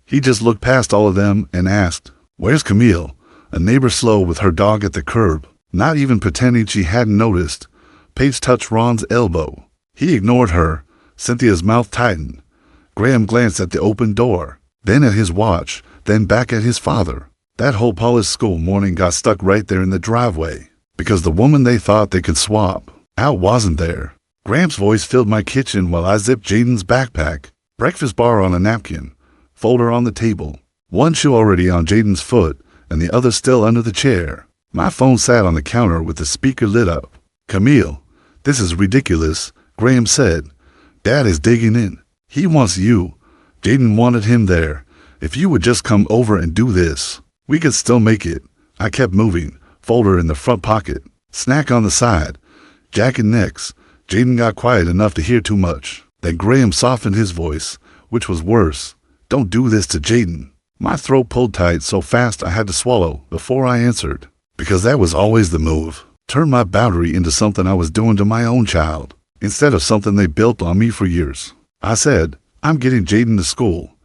He just looked past all of them and asked, "Where's Camille?" A neighbor slow with her dog at the curb, not even pretending she hadn't noticed. Paige touched Ron's elbow. He ignored her. Cynthia's mouth tightened. Graham glanced at the open door, then at his watch, then back at his father. That whole polished school morning got stuck right there in the driveway, because the woman they thought they could swap out wasn't there. Graham's voice filled my kitchen while I zipped Jaden's backpack. Breakfast bar on a napkin, folder on the table, one shoe already on Jaden's foot and the other still under the chair. My phone sat on the counter with the speaker lit up. "Camille, this is ridiculous," Graham said. "Dad is digging in. He wants you. Jaden wanted him there. If you would just come over and do this, we could still make it." I kept moving, folder in the front pocket, snack on the side, jacket next. Jaden got quiet enough to hear too much. Then Graham softened his voice, which was worse. "Don't do this to Jaden." My throat pulled tight so fast I had to swallow before I answered, because that was always the move. Turn my boundary into something I was doing to my own child, instead of something they built on me for years. I said, "I'm getting Jaden to school."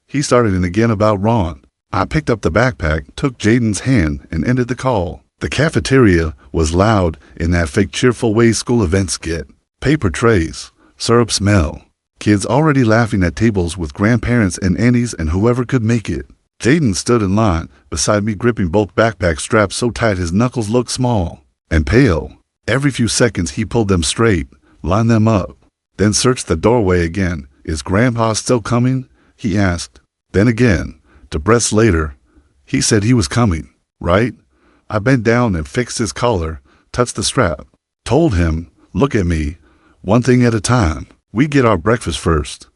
He started in again about Ron. I picked up the backpack, took Jaden's hand, and ended the call. The cafeteria was loud in that fake cheerful way school events get. Paper trays, syrup smell, kids already laughing at tables with grandparents and aunties and whoever could make it. Jaden stood in line beside me, gripping both backpack straps so tight his knuckles looked small and pale. Every few seconds he pulled them straight, lined them up, then searched the doorway again. "Is Grandpa still coming?" he asked. Then again, to breaths later, he said he was coming, right? I bent down and fixed his collar, touched the strap, told him, "Look at me, one thing at a time. We get our breakfast first."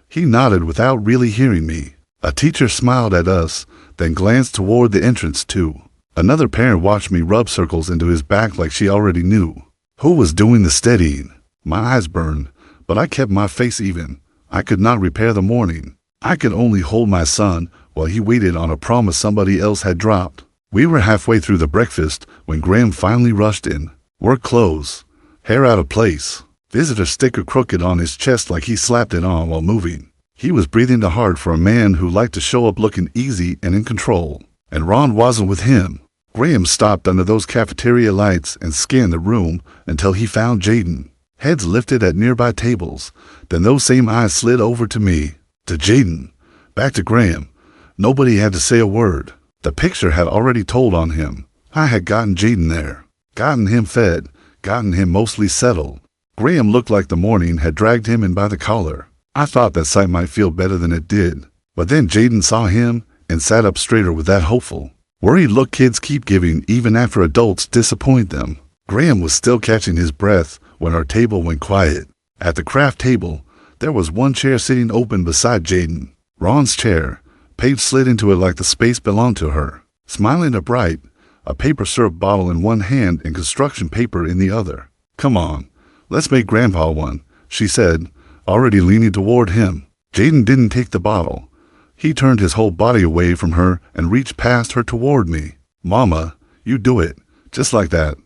He nodded without really hearing me. A teacher smiled at us, then glanced toward the entrance too. Another parent watched me rub circles into his back like she already knew who was doing the steadying. My eyes burned, but I kept my face even. I could not repair the morning. I could only hold my son while he waited on a promise somebody else had dropped. We were halfway through the breakfast when Graham finally rushed in. Work clothes, hair out of place, visitor sticker crooked on his chest like he slapped it on while moving. He was breathing too hard for a man who liked to show up looking easy and in control. And Ron wasn't with him. Graham stopped under those cafeteria lights and scanned the room until he found Jaden. Heads lifted at nearby tables, then those same eyes slid over to me, to Jaden, back to Graham. Nobody had to say a word. The picture had already told on him. I had gotten Jaden there, gotten him fed, gotten him mostly settled. Graham looked like the morning had dragged him in by the collar. I thought that sight might feel better than it did, but then Jaden saw him and sat up straighter with that hopeful, worried look kids keep giving even after adults disappoint them. Graham was still catching his breath when our table went quiet. At the craft table, there was one chair sitting open beside Jaden. Ron's chair. Paige slid into it like the space belonged to her, smiling upright, a paper syrup bottle in one hand and construction paper in the other. "Come on, let's make Grandpa one," she said, already leaning toward him. Jaden didn't take the bottle. He turned his whole body away from her and reached past her toward me. "Mama, you do it. Just like that."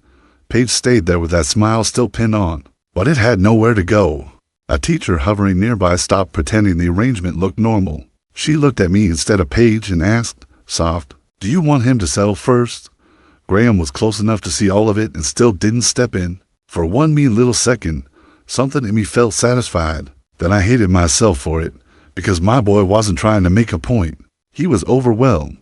Paige stayed there with that smile still pinned on, but it had nowhere to go. A teacher hovering nearby stopped pretending the arrangement looked normal. She looked at me instead of Paige and asked, soft, "Do you want him to settle first?" Graham was close enough to see all of it and still didn't step in. For one mean little second, something in me felt satisfied. Then I hated myself for it, because my boy wasn't trying to make a point. He was overwhelmed.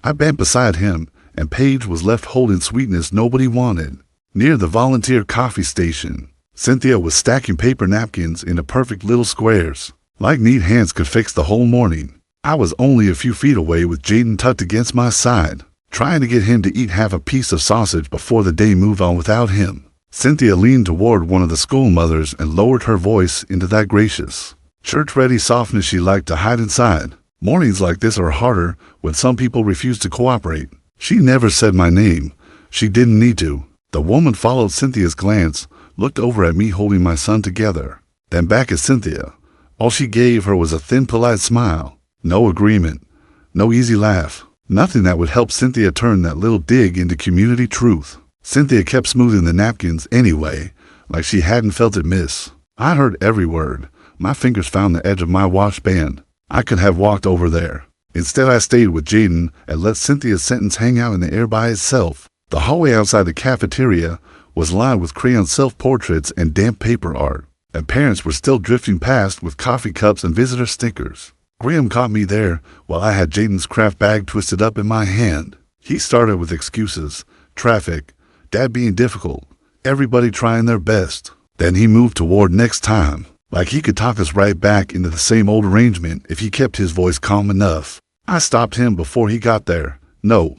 I bent beside him, and Paige was left holding sweetness nobody wanted. Near the volunteer coffee station, Cynthia was stacking paper napkins into perfect little squares, like neat hands could fix the whole morning. I was only a few feet away with Jaden tucked against my side, trying to get him to eat half a piece of sausage before the day moved on without him. Cynthia leaned toward one of the school mothers and lowered her voice into that gracious, church-ready softness she liked to hide inside. Mornings like this are harder when some people refuse to cooperate. She never said my name. She didn't need to. The woman followed Cynthia's glance, looked over at me holding my son together, then back at Cynthia. All she gave her was a thin, polite smile. No agreement, no easy laugh, nothing that would help Cynthia turn that little dig into community truth. Cynthia kept smoothing the napkins anyway, like she hadn't felt it miss. I heard every word. My fingers found the edge of my washband. I could have walked over there. Instead, I stayed with Jaden and let Cynthia's sentence hang out in the air by itself. The hallway outside the cafeteria was lined with crayon self-portraits and damp paper art, and parents were still drifting past with coffee cups and visitor stickers. Graham caught me there while I had Jaden's craft bag twisted up in my hand. He started with excuses, traffic, Dad being difficult, everybody trying their best. Then he moved toward next time, like he could talk us right back into the same old arrangement if he kept his voice calm enough. I stopped him before he got there. No,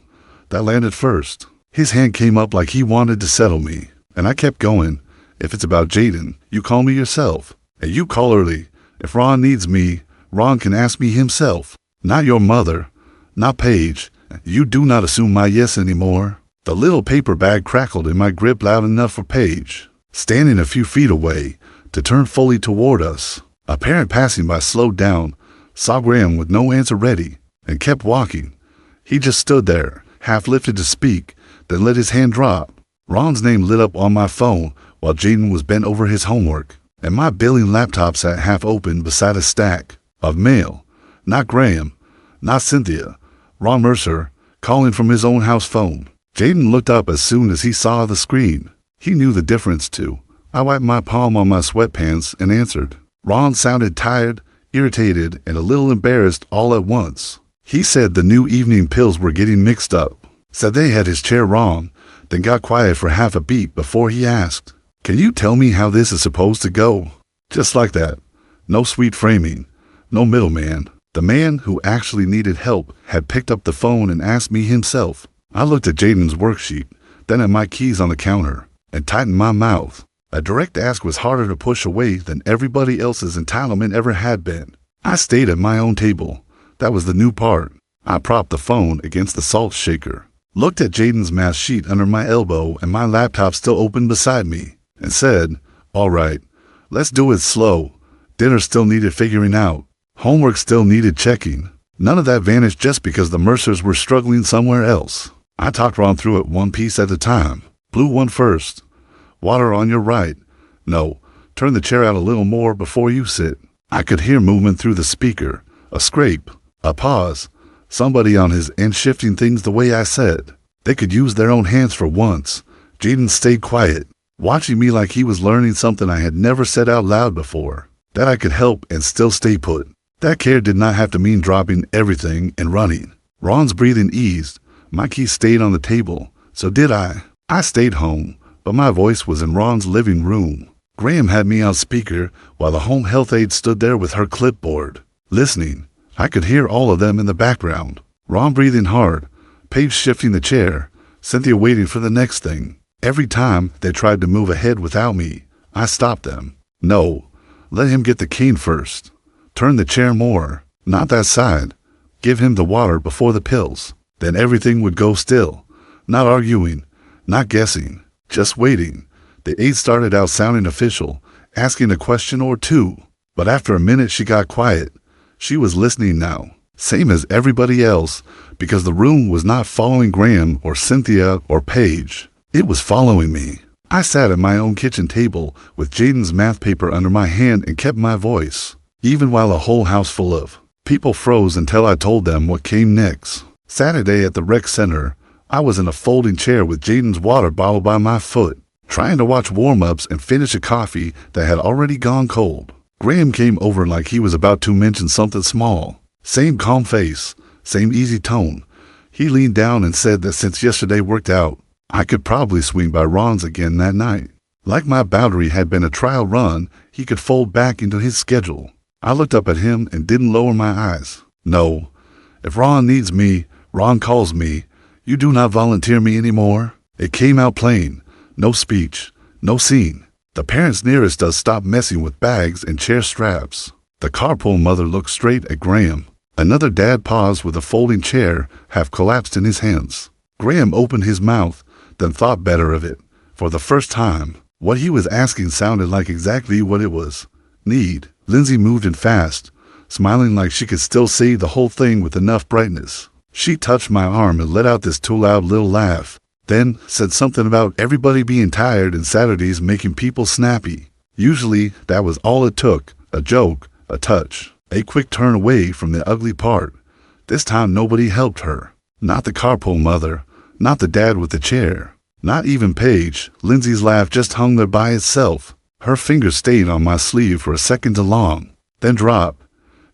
that landed first. His hand came up like he wanted to settle me, and I kept going. If it's about Jaden, you call me yourself, and you call early. If Ron needs me, Ron can ask me himself. Not your mother, not Paige. You do not assume my yes anymore. The little paper bag crackled in my grip loud enough for Paige, standing a few feet away, to turn fully toward us. A parent passing by slowed down, saw Graham with no answer ready, and kept walking. He just stood there, half lifted to speak, then let his hand drop. Ron's name lit up on my phone while Jaden was bent over his homework, and my billing laptop sat half open beside a stack of mail. Not Graham, not Cynthia, Ron Mercer, calling from his own house phone. Jaden looked up as soon as he saw the screen. He knew the difference too. I wiped my palm on my sweatpants and answered. Ron sounded tired, irritated, and a little embarrassed all at once. He said the new evening pills were getting mixed up, said they had his chair wrong, then got quiet for half a beat before he asked, "Can you tell me how this is supposed to go?" Just like that. No sweet framing. No middleman. The man who actually needed help had picked up the phone and asked me himself. I looked at Jaden's worksheet, then at my keys on the counter, and tightened my mouth. A direct ask was harder to push away than everybody else's entitlement ever had been. I stayed at my own table. That was the new part. I propped the phone against the salt shaker, looked at Jaden's math sheet under my elbow and my laptop still open beside me, and said, "All right, let's do it slow. Dinner still needed figuring out. Homework still needed checking." None of that vanished just because the Mercers were struggling somewhere else. I talked Ron through it one piece at a time. Blue one first. Water on your right. No, turn the chair out a little more before you sit. I could hear movement through the speaker. A scrape. A pause. Somebody on his end shifting things the way I said. They could use their own hands for once. Jaden stayed quiet, watching me like he was learning something I had never said out loud before. That I could help and still stay put. That care did not have to mean dropping everything and running. Ron's breathing eased. My keys stayed on the table. So did I. I stayed home, but my voice was in Ron's living room. Graham had me on speaker while the home health aide stood there with her clipboard, listening. I could hear all of them in the background. Ron breathing hard, Paige shifting the chair, Cynthia waiting for the next thing. Every time they tried to move ahead without me, I stopped them. No, let him get the cane first. Turn the chair more, not that side. Give him the water before the pills. Then everything would go still. Not arguing, not guessing, just waiting. The aide started out sounding official, asking a question or two. But after a minute she got quiet. She was listening now, same as everybody else, because the room was not following Graham or Cynthia or Paige. It was following me. I sat at my own kitchen table with Jaden's math paper under my hand and kept my voice, even while a whole house full of people froze until I told them what came next. Saturday at the rec center, I was in a folding chair with Jaden's water bottle by my foot, trying to watch warm-ups and finish a coffee that had already gone cold. Graham came over like he was about to mention something small. Same calm face, same easy tone. He leaned down and said that since yesterday worked out, I could probably swing by Ron's again that night. Like my boundary had been a trial run, he could fold back into his schedule. I looked up at him and didn't lower my eyes. No, if Ron needs me, Ron calls me. You do not volunteer me anymore. It came out plain. No speech, no scene. The parents nearest us stopped messing with bags and chair straps. The carpool mother looked straight at Graham. Another dad paused with a folding chair half collapsed in his hands. Graham opened his mouth, then thought better of it. For the first time, what he was asking sounded like exactly what it was. Need. Lindsay moved in fast, smiling like she could still see the whole thing with enough brightness. She touched my arm and let out this too loud little laugh. Then said something about everybody being tired and Saturdays making people snappy. Usually that was all it took, a joke, a touch, a quick turn away from the ugly part. This time nobody helped her. Not the carpool mother, not the dad with the chair, not even Paige. Lindsay's laugh just hung there by itself. Her fingers stayed on my sleeve for a second too long, then dropped.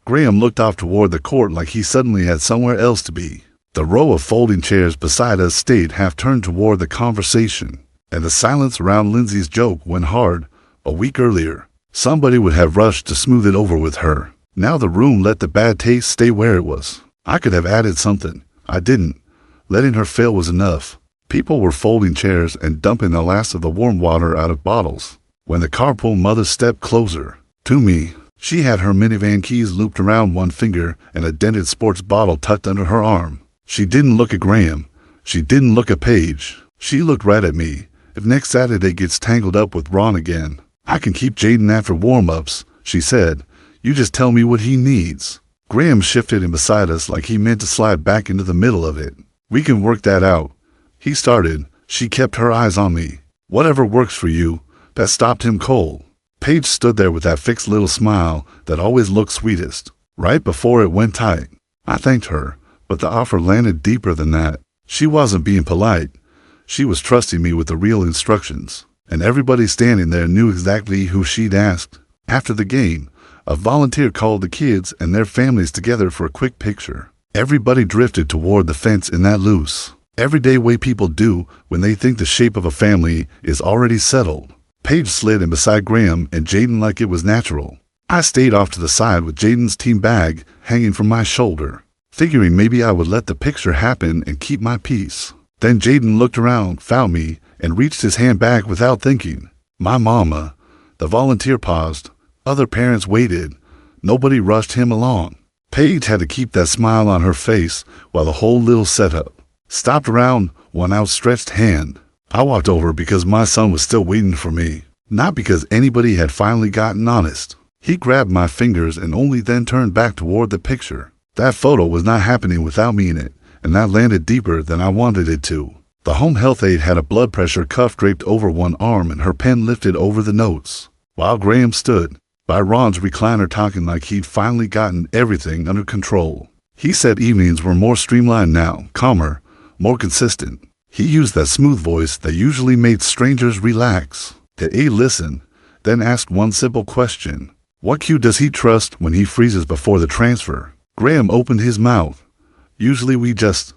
Graham looked off toward the court like he suddenly had somewhere else to be. The row of folding chairs beside us stayed half turned toward the conversation, and the silence around Lindsay's joke went hard. A week earlier, somebody would have rushed to smooth it over with her. Now the room let the bad taste stay where it was. I could have added something. I didn't. Letting her fail was enough. People were folding chairs and dumping the last of the warm water out of bottles. When the carpool mother stepped closer to me, she had her minivan keys looped around one finger and a dented sports bottle tucked under her arm. She didn't look at Graham. She didn't look at Paige. She looked right at me. If next Saturday gets tangled up with Ron again, I can keep Jaden after warm-ups, she said. You just tell me what he needs. Graham shifted in beside us like he meant to slide back into the middle of it. We can work that out. He started. She kept her eyes on me. Whatever works for you. That stopped him cold. Paige stood there with that fixed little smile that always looked sweetest, right before it went tight. I thanked her. But the offer landed deeper than that. She wasn't being polite. She was trusting me with the real instructions. And everybody standing there knew exactly who she'd asked. After the game, a volunteer called the kids and their families together for a quick picture. Everybody drifted toward the fence in that loose, everyday way people do when they think the shape of a family is already settled. Paige slid in beside Graham and Jaden like it was natural. I stayed off to the side with Jaden's team bag hanging from my shoulder, figuring maybe I would let the picture happen and keep my peace. Then Jaden looked around, found me, and reached his hand back without thinking. My mama. The volunteer paused. Other parents waited. Nobody rushed him along. Paige had to keep that smile on her face while the whole little setup stopped around one outstretched hand. I walked over because my son was still waiting for me, not because anybody had finally gotten honest. He grabbed my fingers and only then turned back toward the picture. That photo was not happening without me in it, and that landed deeper than I wanted it to. The home health aide had a blood pressure cuff draped over one arm and her pen lifted over the notes, while Graham stood by Ron's recliner talking like he'd finally gotten everything under control. He said evenings were more streamlined now, calmer, more consistent. He used that smooth voice that usually made strangers relax. The aide listened, then asked one simple question. What cue does he trust when he freezes before the transfer? Graham opened his mouth. Usually we just...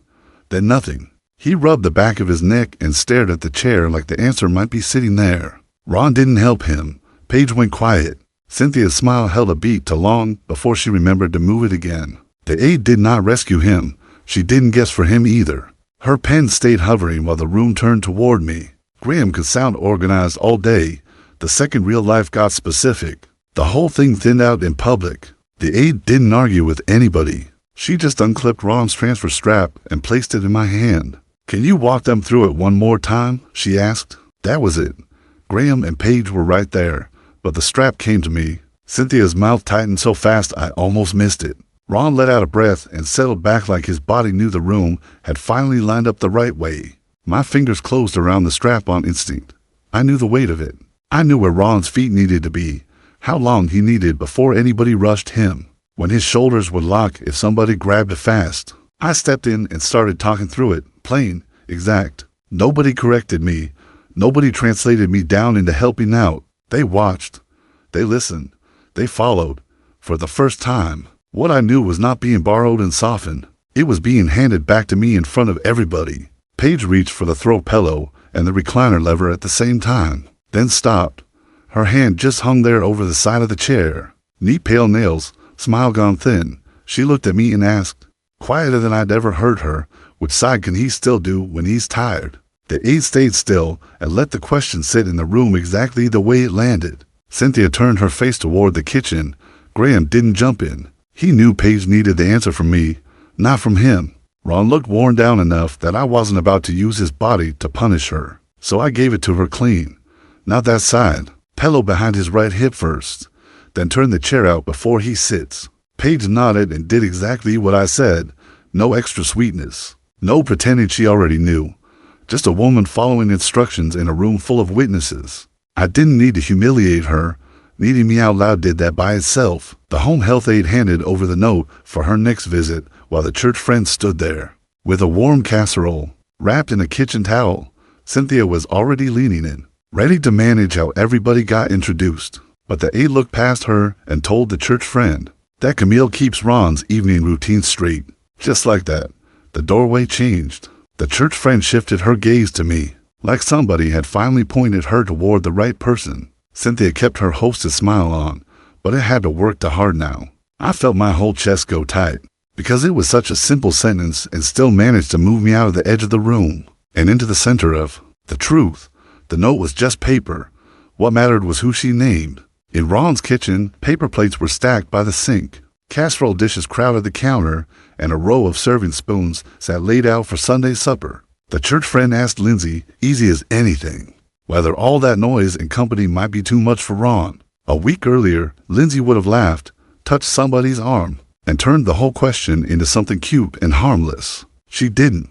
then nothing. He rubbed the back of his neck and stared at the chair like the answer might be sitting there. Ron didn't help him. Paige went quiet. Cynthia's smile held a beat too long before she remembered to move it again. The aide did not rescue him. She didn't guess for him either. Her pen stayed hovering while the room turned toward me. Graham could sound organized all day. The second real life got specific, the whole thing thinned out in public. The aide didn't argue with anybody. She just unclipped Ron's transfer strap and placed it in my hand. "Can you walk them through it one more time?" she asked. That was it. Graham and Paige were right there, but the strap came to me. Cynthia's mouth tightened so fast I almost missed it. Ron let out a breath and settled back like his body knew the room had finally lined up the right way. My fingers closed around the strap on instinct. I knew the weight of it. I knew where Ron's feet needed to be, how long he needed before anybody rushed him, when his shoulders would lock if somebody grabbed it fast. I stepped in and started talking through it, plain, exact. Nobody corrected me. Nobody translated me down into helping out. They watched. They listened. They followed. For the first time, what I knew was not being borrowed and softened. It was being handed back to me in front of everybody. Paige reached for the throw pillow and the recliner lever at the same time, then stopped. Her hand just hung there over the side of the chair. Neat pale nails, smile gone thin. She looked at me and asked, quieter than I'd ever heard her, which side can he still do when he's tired? The aide stayed still and let the question sit in the room exactly the way it landed. Cynthia turned her face toward the kitchen. Graham didn't jump in. He knew Paige needed the answer from me, not from him. Ron looked worn down enough that I wasn't about to use his body to punish her, so I gave it to her clean. Not that side. Pillow behind his right hip first, then turn the chair out before he sits. Paige nodded and did exactly what I said. No extra sweetness. No pretending she already knew. Just a woman following instructions in a room full of witnesses. I didn't need to humiliate her. Needing me out loud did that by itself. The home health aide handed over the note for her next visit while the church friend stood there. With a warm casserole, wrapped in a kitchen towel, Cynthia was already leaning in, ready to manage how everybody got introduced. But the aide looked past her and told the church friend that Camille keeps Ron's evening routine straight. Just like that, the doorway changed. The church friend shifted her gaze to me, like somebody had finally pointed her toward the right person. Cynthia kept her hostess smile on, but it had to work to hard now. I felt my whole chest go tight, because it was such a simple sentence and still managed to move me out of the edge of the room and into the center of the truth. The note was just paper. What mattered was who she named. In Ron's kitchen, paper plates were stacked by the sink. Casserole dishes crowded the counter, and a row of serving spoons sat laid out for Sunday supper. The church friend asked Lindsay, easy as anything, whether all that noise and company might be too much for Ron. A week earlier, Lindsay would have laughed, touched somebody's arm, and turned the whole question into something cute and harmless. She didn't.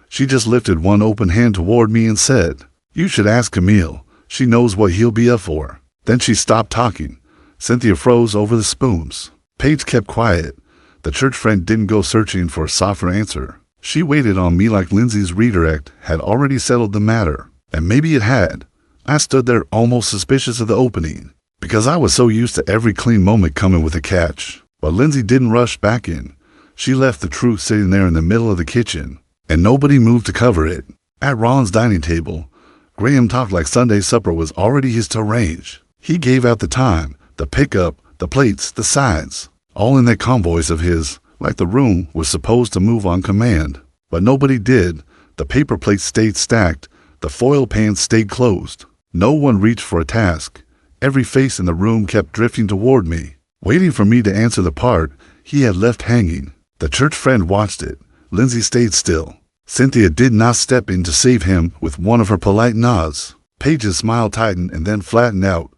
She just lifted one open hand toward me and said, "You should ask Camille. She knows what he'll be up for." Then she stopped talking. Cynthia froze over the spoons. Paige kept quiet. The church friend didn't go searching for a softer answer. She waited on me like Lindsay's redirect had already settled the matter. And maybe it had. I stood there almost suspicious of the opening, because I was so used to every clean moment coming with a catch. But Lindsay didn't rush back in. She left the truth sitting there in the middle of the kitchen, and nobody moved to cover it. At Ron's dining table, Graham talked like Sunday supper was already his terrain. He gave out the time, the pickup, the plates, the sides, all in that calm voice of his, like the room was supposed to move on command. But nobody did. The paper plates stayed stacked. The foil pans stayed closed. No one reached for a task. Every face in the room kept drifting toward me, waiting for me to answer the part he had left hanging. The church friend watched it. Lindsay stayed still. Cynthia did not step in to save him with one of her polite nods. Paige's smile tightened and then flattened out.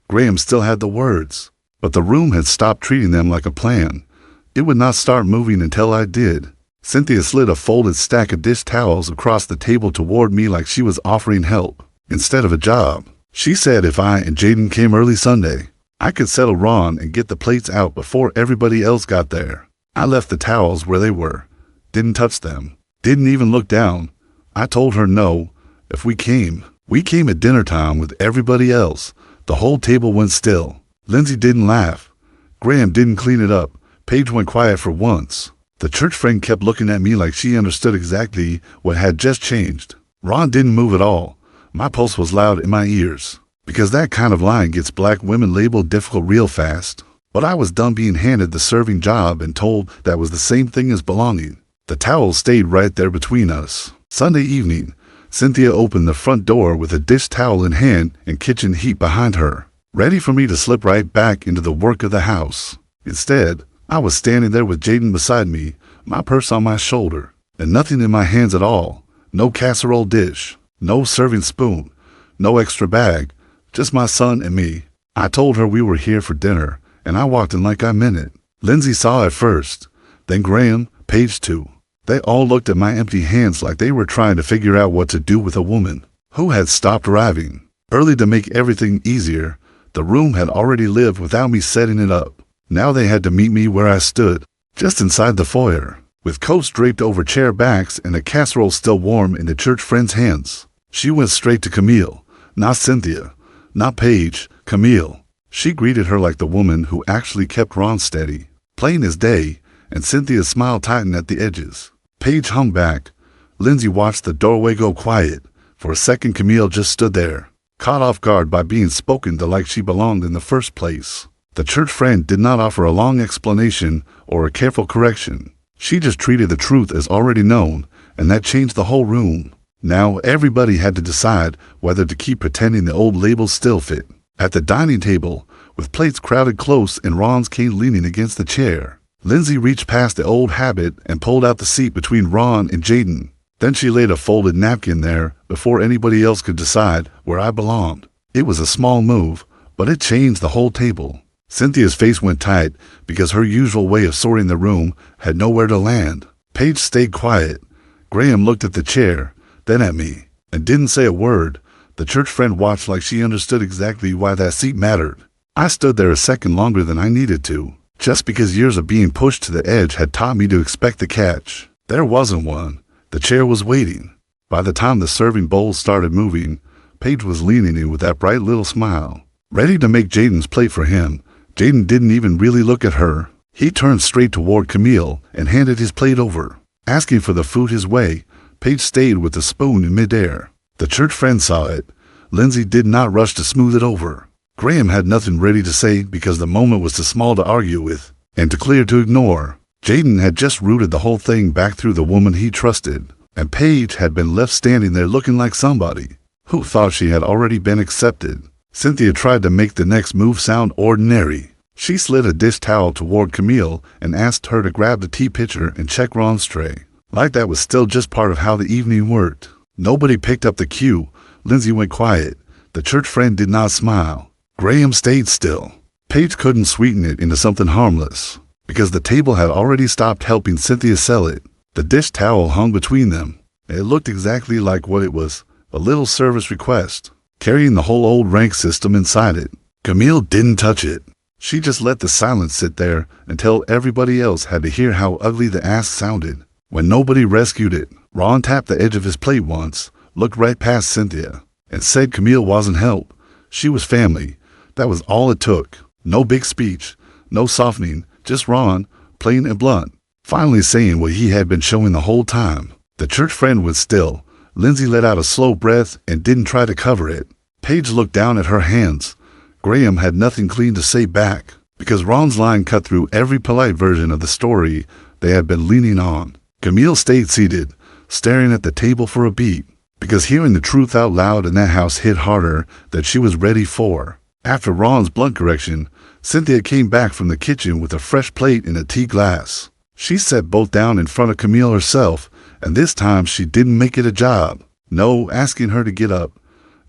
Graham still had the words, but the room had stopped treating them like a plan. It would not start moving until I did. Cynthia slid a folded stack of dish towels across the table toward me like she was offering help instead of a job. She said if I and Jaden came early Sunday, I could settle Ron and get the plates out before everybody else got there. I left the towels where they were, didn't touch them, didn't even look down. I told her no. If we came at dinner time with everybody else. The whole table went still. Lindsay didn't laugh. Graham didn't clean it up. Paige went quiet for once. The church friend kept looking at me like she understood exactly what had just changed. Ron didn't move at all. My pulse was loud in my ears. because that kind of line gets black women labeled difficult real fast. But I was done being handed the serving job and told that was the same thing as belonging. The towel stayed right there between us. Sunday evening, Cynthia opened the front door with a dish towel in hand and kitchen heat behind her, ready for me to slip right back into the work of the house. Instead, I was standing there with Jaden beside me, my purse on my shoulder, and nothing in my hands at all. No casserole dish, no serving spoon, no extra bag, just my son and me. I told her we were here for dinner, and I walked in like I meant it. Lindsay saw it first, then Graham, Paige too. They all looked at my empty hands like they were trying to figure out what to do with a woman who had stopped arriving. Early to make everything easier, the room had already lived without me setting it up. Now they had to meet me where I stood, just inside the foyer, with coats draped over chair backs and a casserole still warm in the church friend's hands. She went straight to Camille, not Cynthia, not Paige, Camille. She greeted her like the woman who actually kept Ron steady, plain as day, and Cynthia's smile tightened at the edges. Paige hung back. Lindsay watched the doorway go quiet. For a second, Camille just stood there, caught off guard by being spoken to like she belonged in the first place. The church friend did not offer a long explanation or a careful correction. She just treated the truth as already known, and that changed the whole room. Now everybody had to decide whether to keep pretending the old labels still fit. At the dining table, with plates crowded close and Ron's cane leaning against the chair, Lindsay reached past the old habit and pulled out the seat between Ron and Jaden. Then she laid a folded napkin there before anybody else could decide where I belonged. It was a small move, but it changed the whole table. Cynthia's face went tight because her usual way of sorting the room had nowhere to land. Paige stayed quiet. Graham looked at the chair, then at me, and didn't say a word. The church friend watched like she understood exactly why that seat mattered. I stood there a second longer than I needed to, just because years of being pushed to the edge had taught me to expect the catch. There wasn't one. The chair was waiting. By the time the serving bowls started moving, Paige was leaning in with that bright little smile, ready to make Jaden's plate for him. Jaden didn't even really look at her. He turned straight toward Camille and handed his plate over. Asking for the food his way, Paige stayed with the spoon in midair. The church friend saw it. Lindsay did not rush to smooth it over. Graham had nothing ready to say because the moment was too small to argue with and too clear to ignore. Jaden had just rooted the whole thing back through the woman he trusted, and Paige had been left standing there looking like somebody who thought she had already been accepted. Cynthia tried to make the next move sound ordinary. She slid a dish towel toward Camille and asked her to grab the tea pitcher and check Ron's tray, like that was still just part of how the evening worked. Nobody picked up the cue. Lindsay went quiet. The church friend did not smile. Graham stayed still. Paige couldn't sweeten it into something harmless, because the table had already stopped helping Cynthia sell it. The dish towel hung between them. It looked exactly like what it was, a little service request, carrying the whole old rank system inside it. Camille didn't touch it. She just let the silence sit there until everybody else had to hear how ugly the ask sounded. When nobody rescued it, Ron tapped the edge of his plate once, looked right past Cynthia, and said Camille wasn't help. She was family. That was all it took. No big speech, no softening, just Ron, plain and blunt, finally saying what he had been showing the whole time. The church friend was still. Lindsay let out a slow breath and didn't try to cover it. Paige looked down at her hands. Graham had nothing clean to say back, because Ron's line cut through every polite version of the story they had been leaning on. Camille stayed seated, staring at the table for a beat, because hearing the truth out loud in that house hit harder than she was ready for. After Ron's blunt correction, Cynthia came back from the kitchen with a fresh plate and a tea glass. She set both down in front of Camille herself, and this time she didn't make it a job. No asking her to get up.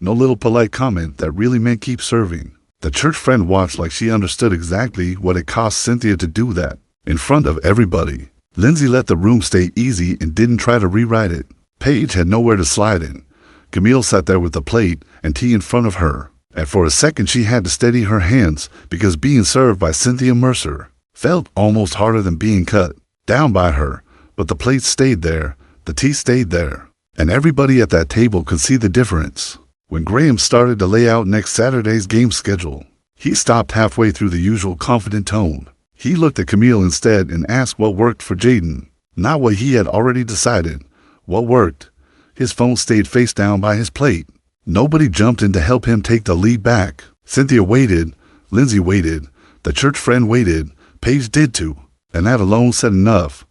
No little polite comment that really meant keep serving. The church friend watched like she understood exactly what it cost Cynthia to do that, in front of everybody. Lindsay let the room stay easy and didn't try to rewrite it. Paige had nowhere to slide in. Camille sat there with the plate and tea in front of her, and for a second she had to steady her hands because being served by Cynthia Mercer felt almost harder than being cut down by her. But the plate stayed there, the tea stayed there, and everybody at that table could see the difference. When Graham started to lay out next Saturday's game schedule, he stopped halfway through the usual confident tone. He looked at Camille instead and asked what worked for Jaden, not what he had already decided. What worked? His phone stayed face down by his plate. Nobody jumped in to help him take the lead back. Cynthia waited, Lindsay waited, the church friend waited, Paige did too, and that alone said enough.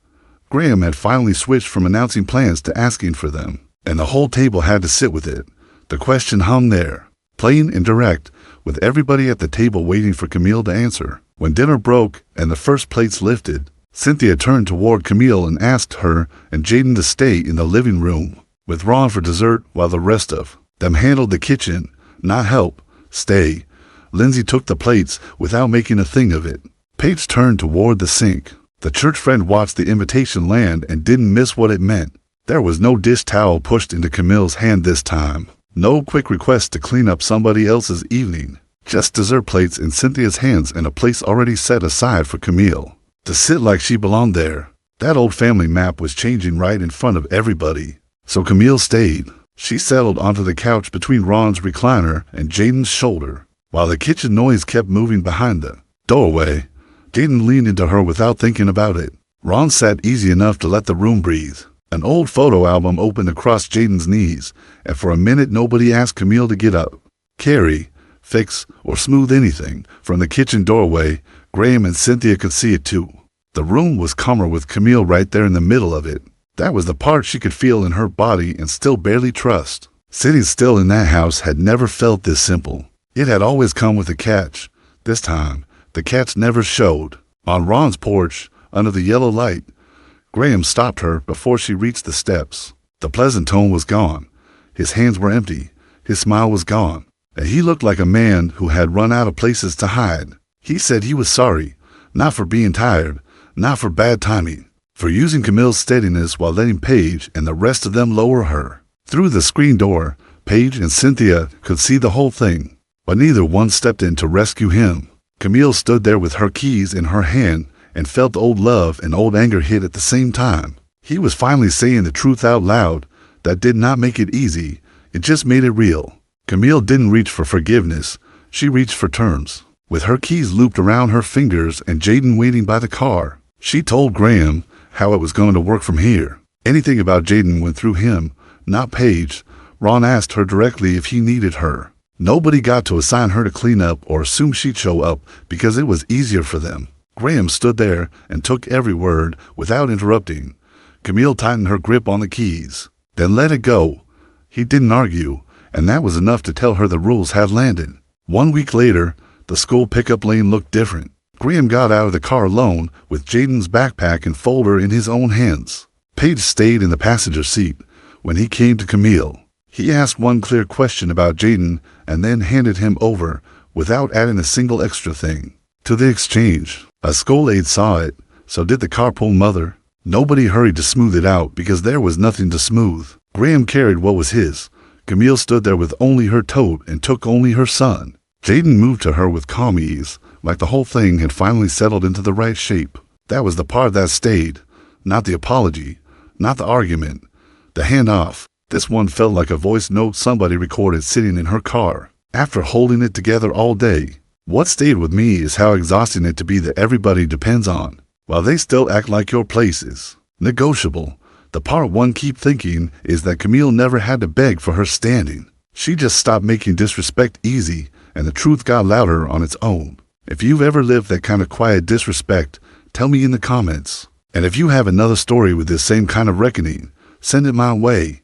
Graham had finally switched from announcing plans to asking for them, and the whole table had to sit with it. The question hung there, plain and direct, with everybody at the table waiting for Camille to answer. When dinner broke and the first plates lifted, Cynthia turned toward Camille and asked her and Jaden to stay in the living room with Ron for dessert while the rest of them handled the kitchen. Not help, stay. Lindsay took the plates without making a thing of it. Paige turned toward the sink. The church friend watched the invitation land and didn't miss what it meant. There was no dish towel pushed into Camille's hand this time. No quick request to clean up somebody else's evening. Just dessert plates in Cynthia's hands and a place already set aside for Camille to sit like she belonged there. That old family map was changing right in front of everybody. So Camille stayed. She settled onto the couch between Ron's recliner and Jaden's shoulder, while the kitchen noise kept moving behind the doorway. Jaden leaned into her without thinking about it. Ron sat easy enough to let the room breathe. An old photo album opened across Jaden's knees, and for a minute nobody asked Camille to get up, carry, fix, or smooth anything. From the kitchen doorway, Graham and Cynthia could see it too. The room was calmer with Camille right there in the middle of it. That was the part she could feel in her body and still barely trust. Sitting still in that house had never felt this simple. It had always come with a catch. This time, the catch never showed. On Ron's porch, under the yellow light, Graham stopped her before she reached the steps. The pleasant tone was gone. His hands were empty. His smile was gone. And he looked like a man who had run out of places to hide. He said he was sorry, not for being tired, not for bad timing, for using Camille's steadiness while letting Paige and the rest of them lower her. Through the screen door, Paige and Cynthia could see the whole thing, but neither one stepped in to rescue him. Camille stood there with her keys in her hand and felt old love and old anger hit at the same time. He was finally saying the truth out loud. That did not make it easy, it just made it real. Camille didn't reach for forgiveness, she reached for terms. With her keys looped around her fingers and Jaden waiting by the car, she told Graham how it was going to work from here. Anything about Jaden went through him, not Paige. Ron asked her directly if he needed her. Nobody got to assign her to clean up or assume she'd show up because it was easier for them. Graham stood there and took every word without interrupting. Camille tightened her grip on the keys, then let it go. He didn't argue, and that was enough to tell her the rules had landed. 1 week later, the school pickup lane looked different. Graham got out of the car alone with Jaden's backpack and folder in his own hands. Paige stayed in the passenger seat. When he came to Camille, he asked one clear question about Jaden and then handed him over without adding a single extra thing to the exchange. A school aide saw it, so did the carpool mother. Nobody hurried to smooth it out because there was nothing to smooth. Graham carried what was his. Camille stood there with only her tote and took only her son. Jaden moved to her with calm ease, like the whole thing had finally settled into the right shape. That was the part that stayed, not the apology, not the argument, the handoff. This one felt like a voice note somebody recorded sitting in her car, after holding it together all day. What stayed with me is how exhausting it to be that everybody depends on, while they still act like your place is negotiable. The part one keep thinking is that Camille never had to beg for her standing. She just stopped making disrespect easy, and the truth got louder on its own. If you've ever lived that kind of quiet disrespect, tell me in the comments. And if you have another story with this same kind of reckoning, send it my way.